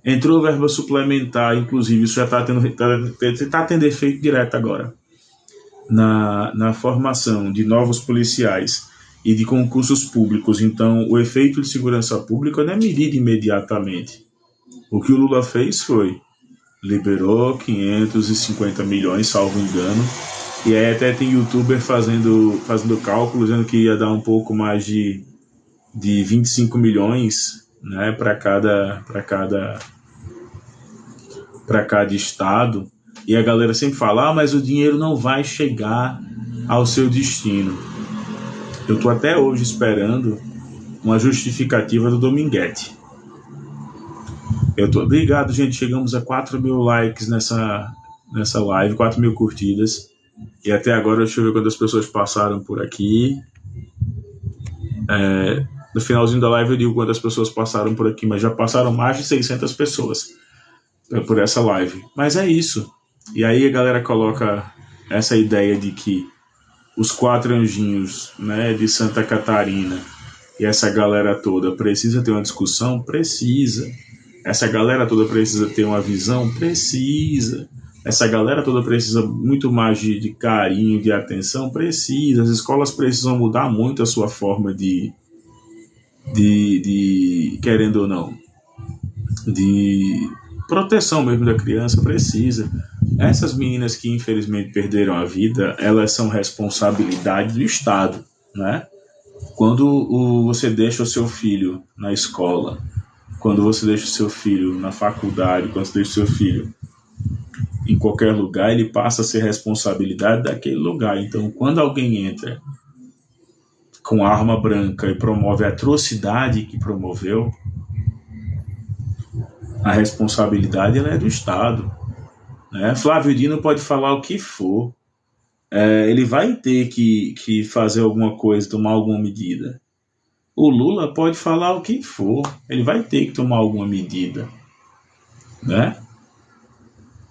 Entrou verba suplementar, inclusive isso já está tendo efeito direto agora, na formação de novos policiais e de concursos públicos. Então, o efeito de segurança pública não é medido imediatamente. O que o Lula fez foi, liberou 550 milhões, salvo engano, e aí até tem youtuber fazendo cálculo, dizendo que ia dar um pouco mais de 25 milhões, né, para cada estado. E a galera sempre fala, mas o dinheiro não vai chegar ao seu destino. Eu estou até hoje esperando uma justificativa do Dominguete. Obrigado, gente. Chegamos a 4.000 likes nessa live, 4.000 curtidas. E até agora, deixa eu ver quantas pessoas passaram por aqui. No finalzinho da live eu digo quantas pessoas passaram por aqui, mas já passaram mais de 600 pessoas por essa live. Mas é isso. E aí a galera coloca essa ideia de que os 4 anjinhos, né, de Santa Catarina e essa galera toda precisa ter uma discussão? Precisa. Essa galera toda precisa ter uma visão? Precisa. Essa galera toda precisa muito mais de carinho, de atenção? Precisa. As escolas precisam mudar muito a sua forma de querendo ou não, de proteção mesmo da criança. Precisa. Essas meninas que infelizmente perderam a vida, elas são responsabilidade do Estado, né? Quando você deixa o seu filho na escola, quando você deixa o seu filho na faculdade, quando você deixa o seu filho em qualquer lugar, ele passa a ser responsabilidade daquele lugar. Então, quando alguém entra com arma branca e promove a atrocidade que promoveu, a responsabilidade ela é do Estado, né? Flávio Dino pode falar o que for, ele vai ter que fazer alguma coisa, tomar alguma medida. O Lula pode falar o que for, ele vai ter que tomar alguma medida, né?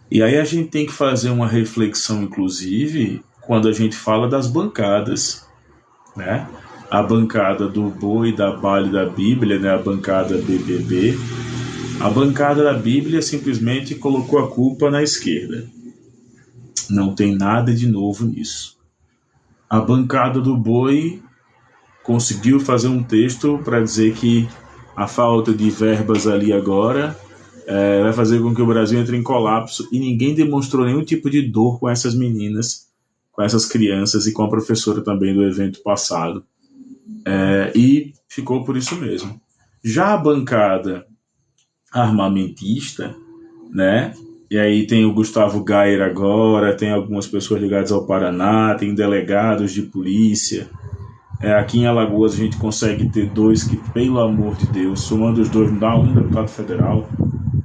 E aí a gente tem que fazer uma reflexão, inclusive, quando a gente fala das bancadas, né? A bancada do boi, da bala e da Bíblia, né? A bancada BBB. A bancada da Bíblia simplesmente colocou a culpa na esquerda. Não tem nada de novo nisso. A bancada do boi conseguiu fazer um texto para dizer que a falta de verbas ali agora vai fazer com que o Brasil entre em colapso, e ninguém demonstrou nenhum tipo de dor com essas meninas, com essas crianças e com a professora também do evento passado. E ficou por isso mesmo. Já a bancada armamentista, né? E aí tem o Gustavo Gayer agora, tem algumas pessoas ligadas ao Paraná, tem delegados de polícia. Aqui em Alagoas a gente consegue ter 2 que, pelo amor de Deus, somando os 2, dá um deputado federal,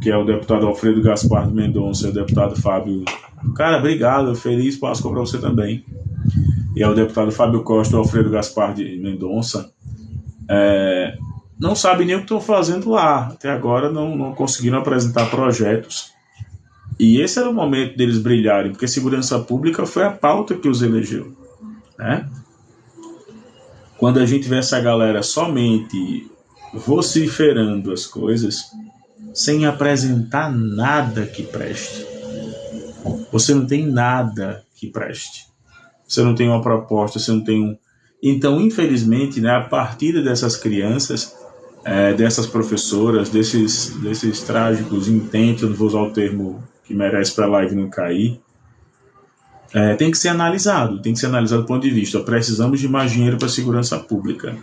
que é o deputado Alfredo Gaspar de Mendonça e o deputado Fábio... Cara, obrigado, feliz Páscoa para você também. E é o deputado Fábio Costa e o Alfredo Gaspar de Mendonça. Não sabem nem o que estão fazendo lá. Até agora não conseguiram apresentar projetos. E esse era o momento deles brilharem, porque segurança pública foi a pauta que os elegeu, né? Quando a gente vê essa galera somente vociferando as coisas, sem apresentar nada que preste, você não tem nada que preste. Você não tem uma proposta, você não tem um... Então, infelizmente, né, a partida dessas crianças dessas professoras, desses trágicos intentos, eu não vou usar o termo que merece para a live não cair, tem que ser analisado do ponto de vista, precisamos de mais dinheiro para a segurança pública,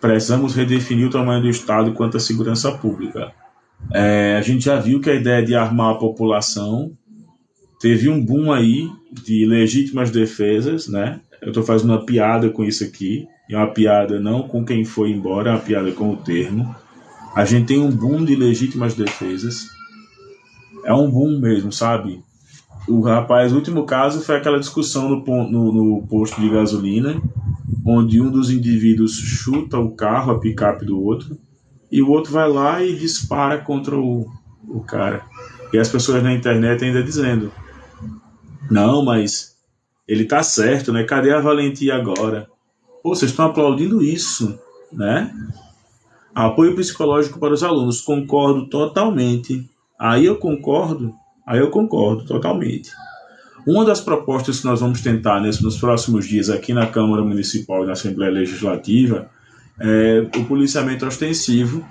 precisamos redefinir o tamanho do Estado quanto à segurança pública. A gente já viu que a ideia de armar a população teve um boom aí de legítimas defesas, né? Eu estou fazendo uma piada com isso aqui, é uma piada não com quem foi embora, é uma piada com o termo. A gente tem um boom de legítimas defesas, é um boom mesmo, sabe? O último caso foi aquela discussão no posto de gasolina, onde um dos indivíduos chuta o carro, a picape do outro, e o outro vai lá e dispara contra o cara. E as pessoas na internet ainda dizendo, não, mas ele tá certo, né? Cadê a valentia agora? Pô, vocês estão aplaudindo isso, né? Apoio psicológico para os alunos, concordo totalmente. Aí eu concordo totalmente. Uma das propostas que nós vamos tentar nos próximos dias aqui na Câmara Municipal e na Assembleia Legislativa é o policiamento ostensivo.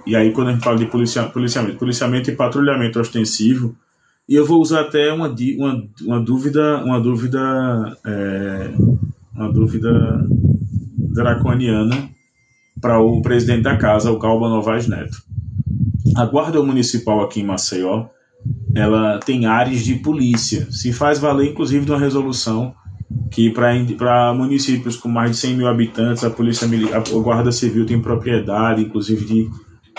E aí, quando a gente fala de policiamento e patrulhamento ostensivo, e eu vou usar até uma dúvida draconiana para o presidente da casa, o Galba Novaes Neto. A Guarda Municipal aqui em Maceió, ela tem áreas de polícia. Se faz valer, inclusive, de uma resolução que para municípios com mais de 100 mil habitantes, a Guarda Civil tem propriedade, inclusive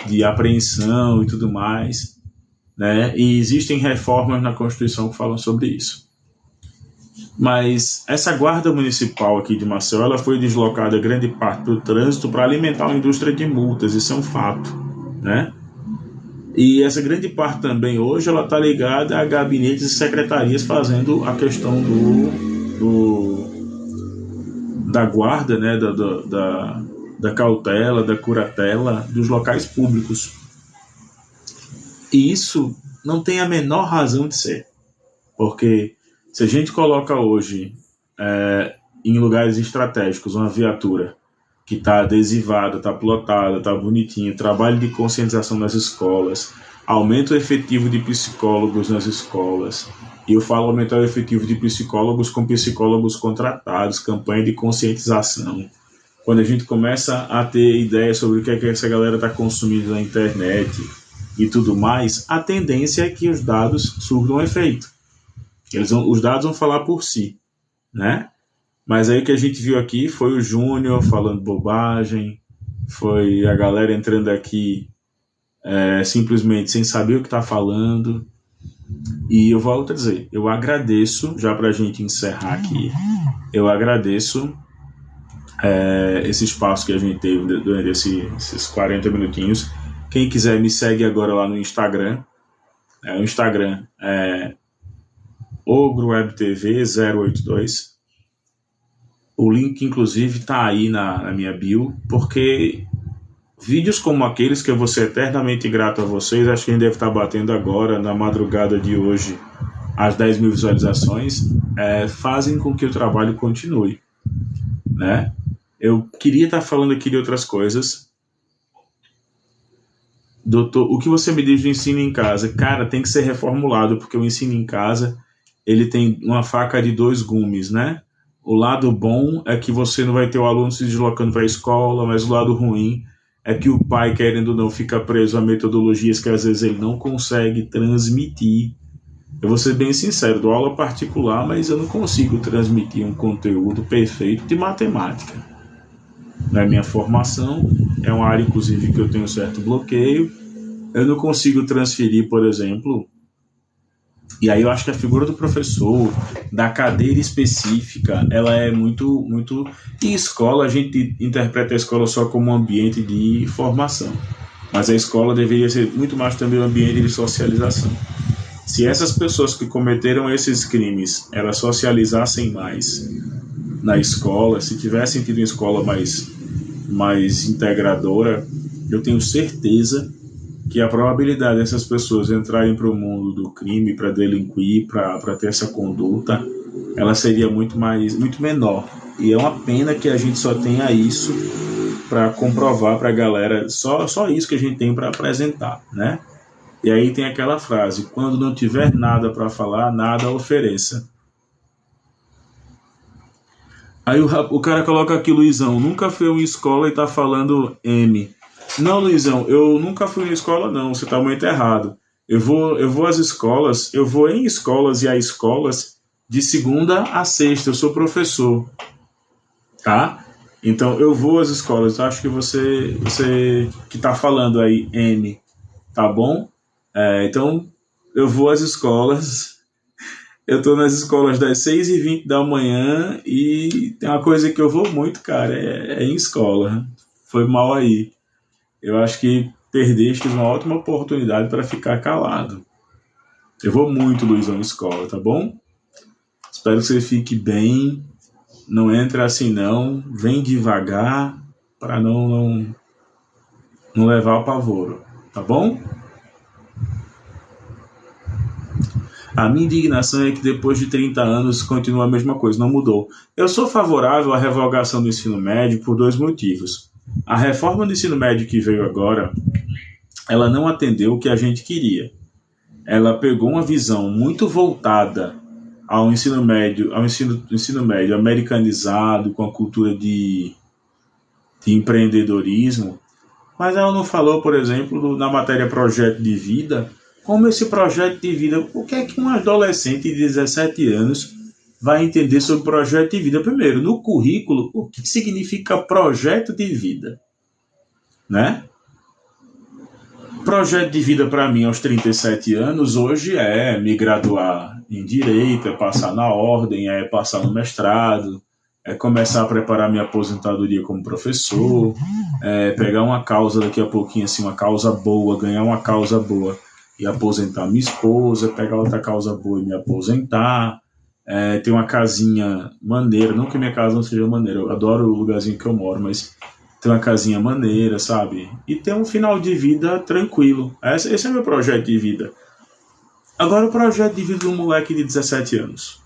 de apreensão e tudo mais, né? E existem reformas na Constituição que falam sobre isso. Mas essa Guarda Municipal aqui de Maceió, ela foi deslocada grande parte do trânsito para alimentar uma indústria de multas, isso é um fato, né? E essa grande parte também hoje ela está ligada a gabinetes e secretarias fazendo a questão da guarda, né? Da cautela, da curatela dos locais públicos. E isso não tem a menor razão de ser, porque se a gente coloca hoje em lugares estratégicos uma viatura que está adesivada, está plotada, está bonitinha, trabalho de conscientização nas escolas, aumento efetivo de psicólogos nas escolas, e eu falo aumentar o efetivo de psicólogos com psicólogos contratados, campanha de conscientização. Quando a gente começa a ter ideia sobre o que é que essa galera está consumindo na internet e tudo mais, a tendência é que os dados surtam efeito. Os dados vão falar por si, né? Mas aí o que a gente viu aqui foi o Júnior falando bobagem, foi a galera entrando aqui simplesmente sem saber o que está falando. E eu volto a dizer, eu agradeço, já para a gente encerrar aqui, eu agradeço esse espaço que a gente teve durante esses 40 minutinhos. Quem quiser me segue agora lá no Instagram. O Instagram é OgroWebTV082. O link, inclusive, está aí na minha bio, porque vídeos como aqueles que eu vou ser eternamente grato a vocês, acho que a gente deve estar batendo agora, na madrugada de hoje, as 10 mil visualizações, fazem com que o trabalho continue, né? Eu queria estar falando aqui de outras coisas. Doutor, o que você me diz do ensino em casa? Cara, tem que ser reformulado, porque o ensino em casa, ele tem uma faca de dois gumes, né? O lado bom é que você não vai ter o aluno se deslocando para a escola, mas o lado ruim é que o pai, querendo ou não, fica preso a metodologias que às vezes ele não consegue transmitir. Eu vou ser bem sincero, dou aula particular, mas eu não consigo transmitir um conteúdo perfeito de matemática. Na minha formação, é uma área, inclusive, que eu tenho um certo bloqueio. Eu não consigo transferir, por exemplo, e aí eu acho que a figura do professor, da cadeira específica, ela é muito... E escola, a gente interpreta a escola só como um ambiente de formação. Mas a escola deveria ser muito mais também um ambiente de socialização. Se essas pessoas que cometeram esses crimes, elas socializassem mais na escola, se tivessem tido uma escola mais integradora, eu tenho certeza que a probabilidade dessas pessoas entrarem para o mundo do crime, para delinquir, para ter essa conduta, ela seria muito menor. E é uma pena que a gente só tenha isso para comprovar para a galera, só isso que a gente tem para apresentar, né? E aí tem aquela frase: quando não tiver nada para falar, nada ofereça. Aí o cara coloca aqui: Luizão, nunca fui a uma escola e tá falando M. Não, Luizão, eu nunca fui em escola, não, você tá muito errado. Eu vou às escolas, eu vou em escolas e a escolas de segunda a sexta, eu sou professor, tá? Então eu vou às escolas, eu acho que você que tá falando aí M, tá bom? Então eu vou às escolas, eu tô nas escolas das 6h20 da manhã e tem uma coisa que eu vou muito, cara, é em escola. Foi mal aí. Eu acho que perdeste uma ótima oportunidade para ficar calado. Eu vou muito, Luizão, em escola, tá bom? Espero que você fique bem. Não entra assim, não. Vem devagar para não levar o pavoro, tá bom? A minha indignação é que depois de 30 anos continua a mesma coisa, não mudou. Eu sou favorável à revogação do ensino médio por dois motivos. A reforma do ensino médio que veio agora, ela não atendeu o que a gente queria. Ela pegou uma visão muito voltada ao ensino médio, ensino médio americanizado, com a cultura de empreendedorismo, mas ela não falou, por exemplo, na matéria projeto de vida, como esse projeto de vida, o que é que um adolescente de 17 anos vai entender sobre projeto de vida? Primeiro, no currículo, o que significa projeto de vida, né? Projeto de vida para mim aos 37 anos hoje é me graduar em Direito, é passar na ordem, é passar no mestrado, é começar a preparar minha aposentadoria como professor, é pegar uma causa daqui a pouquinho, assim, uma causa boa, ganhar uma causa boa e aposentar minha esposa, pegar outra causa boa e me aposentar, ter uma casinha maneira, não que minha casa não seja maneira, eu adoro o lugarzinho que eu moro, mas ter uma casinha maneira, sabe? E ter um final de vida tranquilo. Esse é meu projeto de vida. Agora o projeto de vida de um moleque de 17 anos,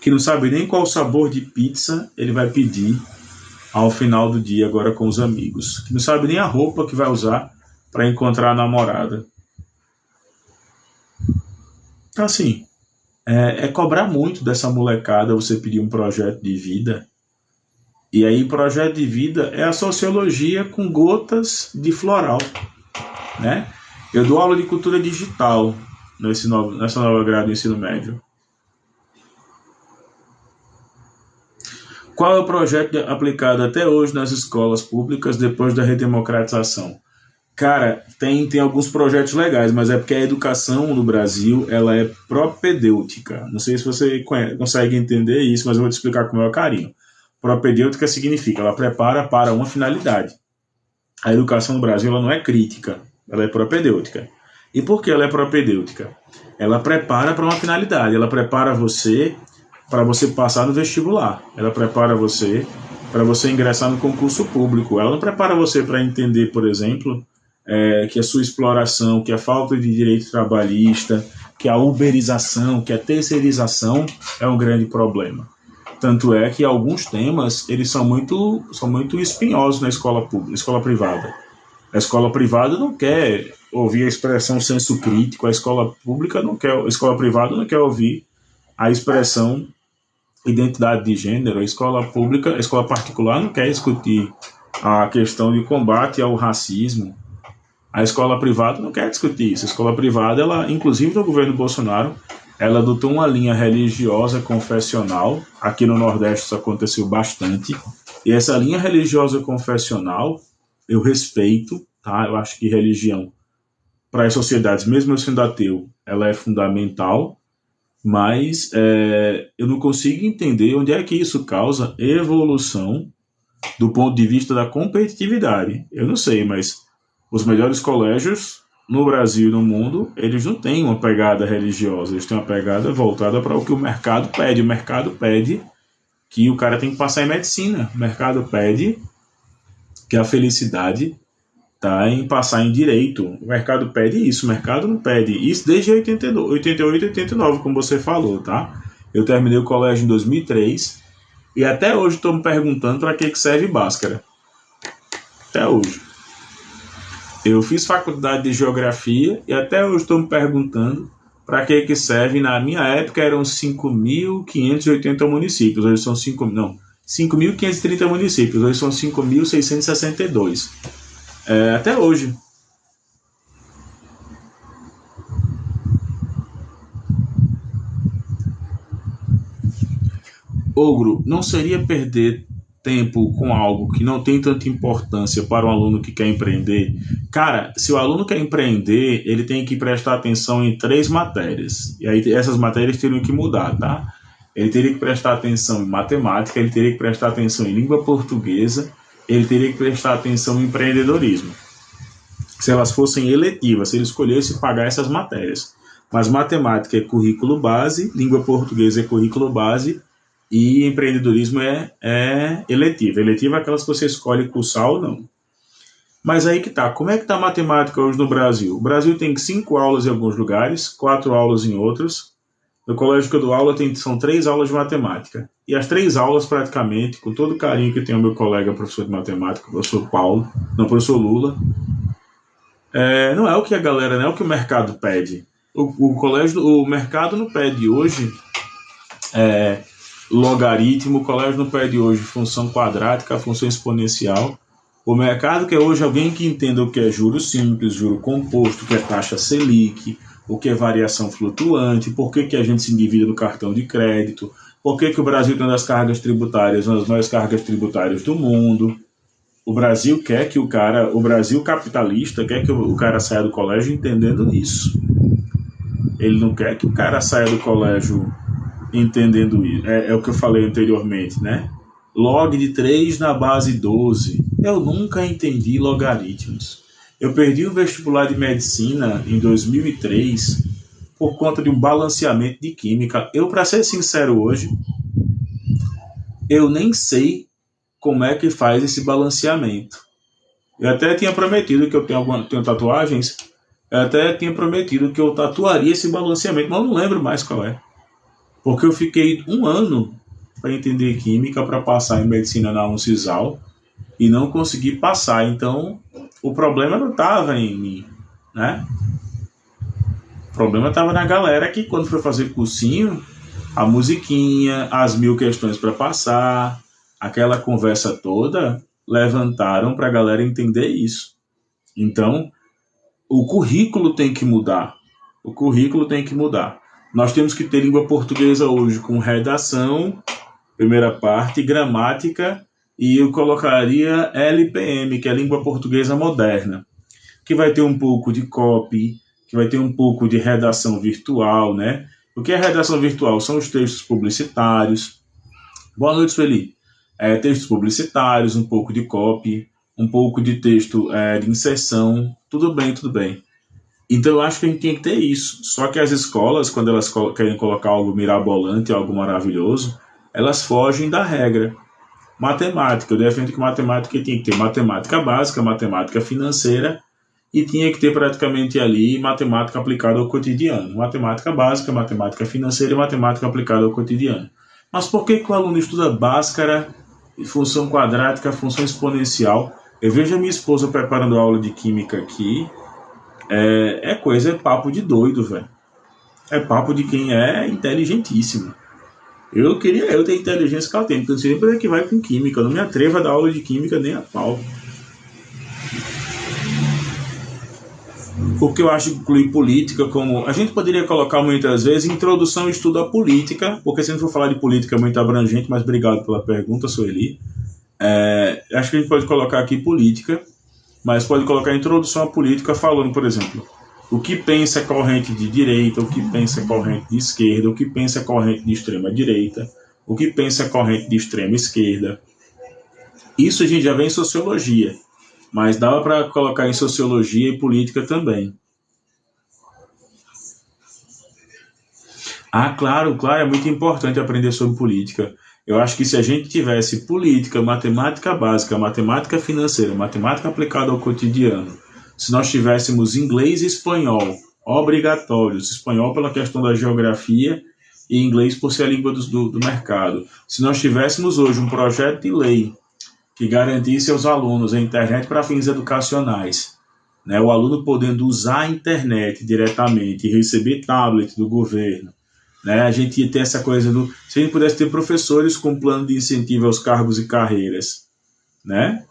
que não sabe nem qual sabor de pizza ele vai pedir ao final do dia agora com os amigos, que não sabe nem a roupa que vai usar para encontrar a namorada. Então assim, é cobrar muito dessa molecada você pedir um projeto de vida. E aí, projeto de vida é a sociologia com gotas de floral, né? Eu dou aula de cultura digital nessa nova grade do ensino médio. Qual é o projeto aplicado até hoje nas escolas públicas depois da redemocratização? Cara, tem alguns projetos legais, mas é porque a educação no Brasil ela é propedêutica. Não sei se você consegue entender isso, mas eu vou te explicar com o maior carinho. Propedêutica significa ela prepara para uma finalidade. A educação no Brasil ela não é crítica, ela é propedêutica. E por que ela é propedêutica? Ela prepara para uma finalidade, ela prepara você para você passar no vestibular, ela prepara você para você ingressar no concurso público, ela não prepara você para entender, por exemplo, que a sua exploração, que a falta de direito trabalhista, que a uberização, que a terceirização é um grande problema. Tanto é que alguns temas eles são muito espinhosos na escola pública, na escola privada. A escola privada não quer ouvir a expressão senso crítico, a escola pública não quer, a escola privada não quer ouvir a expressão identidade de gênero, a escola pública, a escola particular não quer discutir a questão de combate ao racismo. A escola privada não quer discutir isso. A escola privada, ela, inclusive no governo Bolsonaro, ela adotou uma linha religiosa confessional. Aqui no Nordeste isso aconteceu bastante. E essa linha religiosa confessional, eu respeito, tá? Eu acho que religião, para as sociedades, mesmo eu sendo ateu, ela é fundamental. Mas eu não consigo entender onde é que isso causa evolução do ponto de vista da competitividade. Eu não sei, mas os melhores colégios no Brasil e no mundo, eles não têm uma pegada religiosa, eles têm uma pegada voltada para o que o mercado pede. O mercado pede que o cara tem que passar em medicina. O mercado pede que a felicidade está em passar em direito. O mercado pede isso, o mercado não pede isso desde 88, 89, como você falou, tá? Eu terminei o colégio em 2003, E até hoje estou me perguntando para que serve Bhaskara. Até hoje. Eu fiz faculdade de geografia e até hoje estou me perguntando para que serve. Na minha época eram 5.580 municípios, hoje são 5.530 municípios, hoje são 5.662. Até hoje. Ogro, não seria perder tempo com algo que não tem tanta importância para um aluno que quer empreender? Cara, se o aluno quer empreender, ele tem que prestar atenção em 3 matérias. E aí essas matérias teriam que mudar, tá? Ele teria que prestar atenção em matemática, ele teria que prestar atenção em língua portuguesa, ele teria que prestar atenção em empreendedorismo. Se elas fossem eletivas, se ele escolhesse pagar essas matérias. Mas matemática é currículo base, língua portuguesa é currículo base, e empreendedorismo é eletivo. Eletivo é aquelas que você escolhe cursar ou não. Mas aí que tá. Como é que tá a matemática hoje no Brasil? O Brasil tem 5 aulas em alguns lugares, 4 aulas em outros. No colégio que eu dou aula são 3 aulas de matemática. E as 3 aulas, praticamente, com todo o carinho que tem o meu colega professor de matemática, o professor Paulo, não, o professor Lula, não é o que a galera, não é o que o mercado pede. O mercado não pede hoje logaritmo, o colégio não pede hoje função quadrática, função exponencial. O mercado quer hoje alguém que entenda o que é juro simples, juro composto, o que é taxa Selic, o que é variação flutuante, por que a gente se endivida no cartão de crédito, por que o Brasil tem uma das cargas tributárias, uma das maiores cargas tributárias do mundo. O Brasil quer que o Brasil capitalista quer que o cara saia do colégio entendendo isso. Ele não quer que o cara saia do colégio entendendo isso. É o que eu falei anteriormente, né? Log de 3 na base 12. Eu nunca entendi logaritmos. Eu perdi o vestibular de medicina em 2003 por conta de um balanceamento de química. Para ser sincero hoje, eu nem sei como é que faz esse balanceamento. Eu até tinha prometido que eu tenho tatuagens. Eu até tinha prometido que eu tatuaria esse balanceamento, mas eu não lembro mais qual é. Porque eu fiquei 1 ano para entender química, para passar em medicina na Uncisal, e não consegui passar. Então, o problema não estava em mim, né? O problema estava na galera que, quando foi fazer cursinho, a musiquinha, as 1000 questões para passar, aquela conversa toda, levantaram para a galera entender isso. Então, o currículo tem que mudar. O currículo tem que mudar. Nós temos que ter língua portuguesa hoje com redação, primeira parte, gramática, e eu colocaria LPM, que é Língua Portuguesa Moderna, que vai ter um pouco de copy, que vai ter um pouco de redação virtual, né? O que é redação virtual? São os textos publicitários. Boa noite, Sueli. Textos publicitários, um pouco de copy, um pouco de texto de inserção. Tudo bem, tudo bem. Então eu acho que a gente tem que ter isso. Só que as escolas, quando elas querem colocar algo mirabolante, algo maravilhoso, elas fogem da regra. Matemática, eu defendo que matemática tinha que ter matemática básica, matemática financeira, e tinha que ter praticamente ali matemática aplicada ao cotidiano. Matemática básica, matemática financeira e matemática aplicada ao cotidiano. Mas por que o aluno estuda Bhaskara, função quadrática, função exponencial? Eu vejo a minha esposa preparando aula de química aqui. É papo de doido, velho. É papo de quem é inteligentíssimo. Eu queria ter a inteligência que ela tem, porque eu não sei nem para que vai com química. Eu não me atrevo a dar aula de química nem a pau. Porque eu acho que incluir política como... A gente poderia colocar muitas vezes introdução ao estudo à política, porque se não for falar de política é muito abrangente, mas obrigado pela pergunta, Sueli. Acho que a gente pode colocar aqui política, mas pode colocar introdução à política falando, por exemplo, o que pensa a corrente de direita, o que pensa a corrente de esquerda, o que pensa a corrente de extrema direita, o que pensa a corrente de extrema esquerda. Isso a gente já vê em sociologia, mas dava para colocar em sociologia e política também. Claro, é muito importante aprender sobre política. Eu acho que se a gente tivesse política, matemática básica, matemática financeira, matemática aplicada ao cotidiano, se nós tivéssemos inglês e espanhol obrigatórios, espanhol pela questão da geografia e inglês por ser a língua do mercado. Se nós tivéssemos hoje um projeto de lei que garantisse aos alunos a internet para fins educacionais, né, o aluno podendo usar a internet diretamente e receber tablet do governo, né, a gente ia ter essa coisa do... Se a gente pudesse ter professores com plano de incentivo aos cargos e carreiras, né?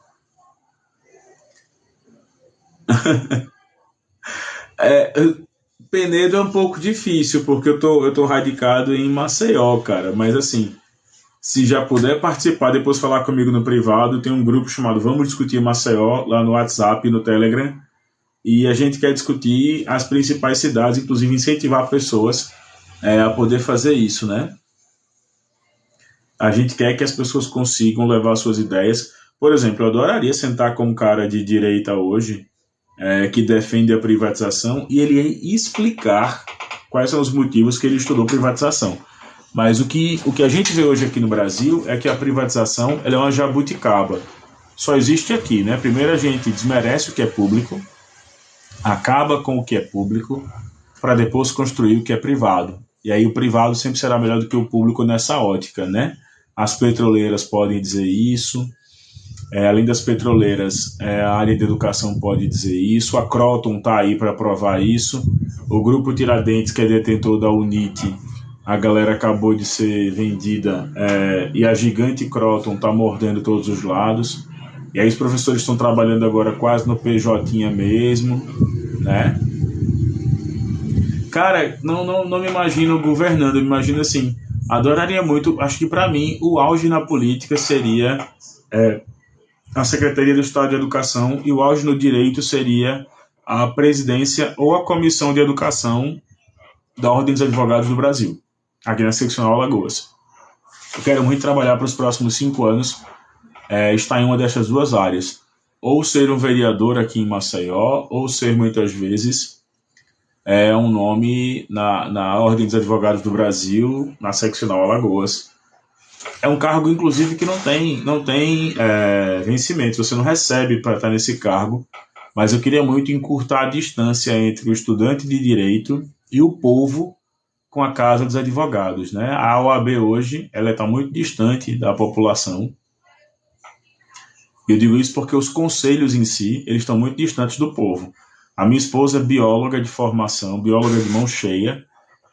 Penedo é um pouco difícil, porque eu tô radicado em Maceió, cara, mas assim, se já puder participar, depois falar comigo no privado, tem um grupo chamado Vamos Discutir Maceió, lá no WhatsApp e no Telegram, e a gente quer discutir as principais cidades, inclusive incentivar pessoas a poder fazer isso, né? A gente quer que as pessoas consigam levar suas ideias. Por exemplo, eu adoraria sentar com um cara de direita hoje, que defende a privatização, e ele ia explicar quais são os motivos que ele estudou privatização. Mas o que a gente vê hoje aqui no Brasil é que a privatização ela é uma jabuticaba. Só existe aqui, né? Primeiro a gente desmerece o que é público, acaba com o que é público, para depois construir o que é privado. E aí o privado sempre será melhor do que o público nessa ótica, né? As petroleiras podem dizer isso, além das petroleiras, a área de educação pode dizer isso, a Croton está aí para provar isso, o Grupo Tiradentes, que é detentor da UNIT, a galera acabou de ser vendida, e a gigante Croton está mordendo todos os lados, e aí os professores estão trabalhando agora quase no PJ mesmo, né? Cara, não me imagino governando, eu me imagino assim, adoraria muito, acho que para mim o auge na política seria a Secretaria do Estado de Educação, e o auge no direito seria a presidência ou a Comissão de Educação da Ordem dos Advogados do Brasil, aqui na seccional Alagoas. Eu quero muito trabalhar para os próximos 5 anos, estar em uma dessas duas áreas, ou ser um vereador aqui em Maceió, ou ser muitas vezes um nome na Ordem dos Advogados do Brasil, na seccional Alagoas. É um cargo, inclusive, que não tem vencimento, você não recebe para estar nesse cargo, mas eu queria muito encurtar a distância entre o estudante de direito e o povo com a Casa dos Advogados, né? A OAB hoje ela está muito distante da população. Eu digo isso porque os conselhos em si eles estão muito distantes do povo. A minha esposa é bióloga de formação, bióloga de mão cheia,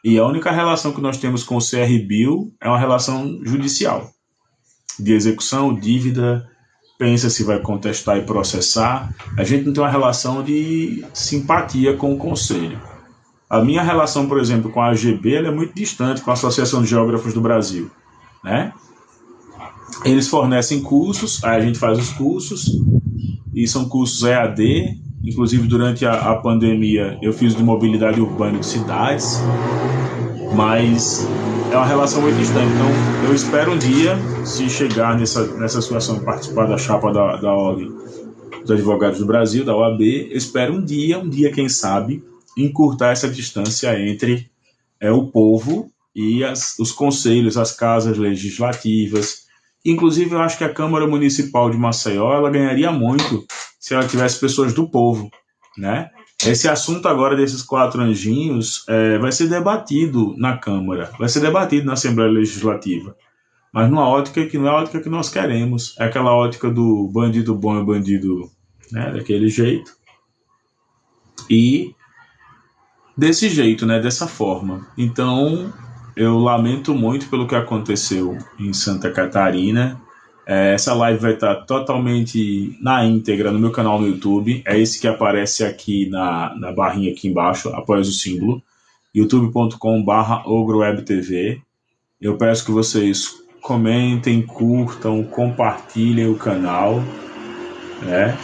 e a única relação que nós temos com o CRBio é uma relação judicial, de execução, dívida, pensa se vai contestar e processar. A gente não tem uma relação de simpatia com o conselho. A minha relação, por exemplo, com a AGB ela é muito distante com a Associação de Geógrafos do Brasil, né? Eles fornecem cursos, aí a gente faz os cursos, e são cursos EAD. Inclusive, durante a pandemia, eu fiz de mobilidade urbana de cidades, mas é uma relação muito distante. Então, eu espero um dia, se chegar nessa situação, participar da chapa da Ordem dos Advogados do Brasil, da OAB, eu espero um dia, quem sabe, encurtar essa distância entre o povo e os conselhos, as casas legislativas. Inclusive, eu acho que a Câmara Municipal de Maceió ela ganharia muito se ela tivesse pessoas do povo, né? Esse assunto agora desses 4 anjinhos vai ser debatido na Câmara, vai ser debatido na Assembleia Legislativa, mas numa ótica que não é a ótica que nós queremos, é aquela ótica do bandido bom e bandido, né, daquele jeito, e desse jeito, né, dessa forma. Então, eu lamento muito pelo que aconteceu em Santa Catarina. Essa live vai estar totalmente na íntegra no meu canal no YouTube. É esse que aparece aqui na barrinha aqui embaixo, após o símbolo, youtube.com/ogrowebtv. Eu peço que vocês comentem, curtam, compartilhem o canal, né?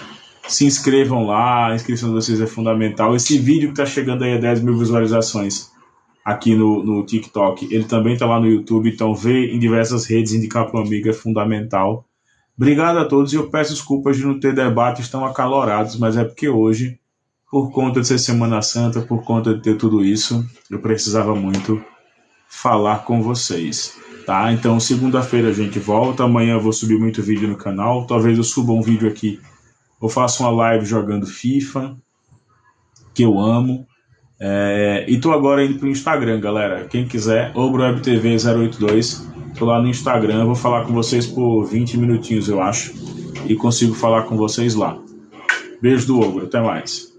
Se inscrevam lá, a inscrição de vocês é fundamental. Esse vídeo que está chegando aí a 10 mil visualizações aqui no TikTok, ele também está lá no YouTube, então ver em diversas redes, indicar para um amigo é fundamental. Obrigado a todos e eu peço desculpas de não ter debates tão acalorados, mas é porque hoje, por conta de ser Semana Santa, por conta de ter tudo isso, eu precisava muito falar com vocês, tá? Então segunda-feira a gente volta, amanhã eu vou subir muito vídeo no canal, talvez eu suba um vídeo aqui, eu faço uma live jogando FIFA, que eu amo. E tô agora indo pro Instagram, galera. Quem quiser, ObroWebTV082. Tô lá no Instagram, vou falar com vocês por 20 minutinhos, eu acho. E consigo falar com vocês lá. Beijo do Ogro, até mais.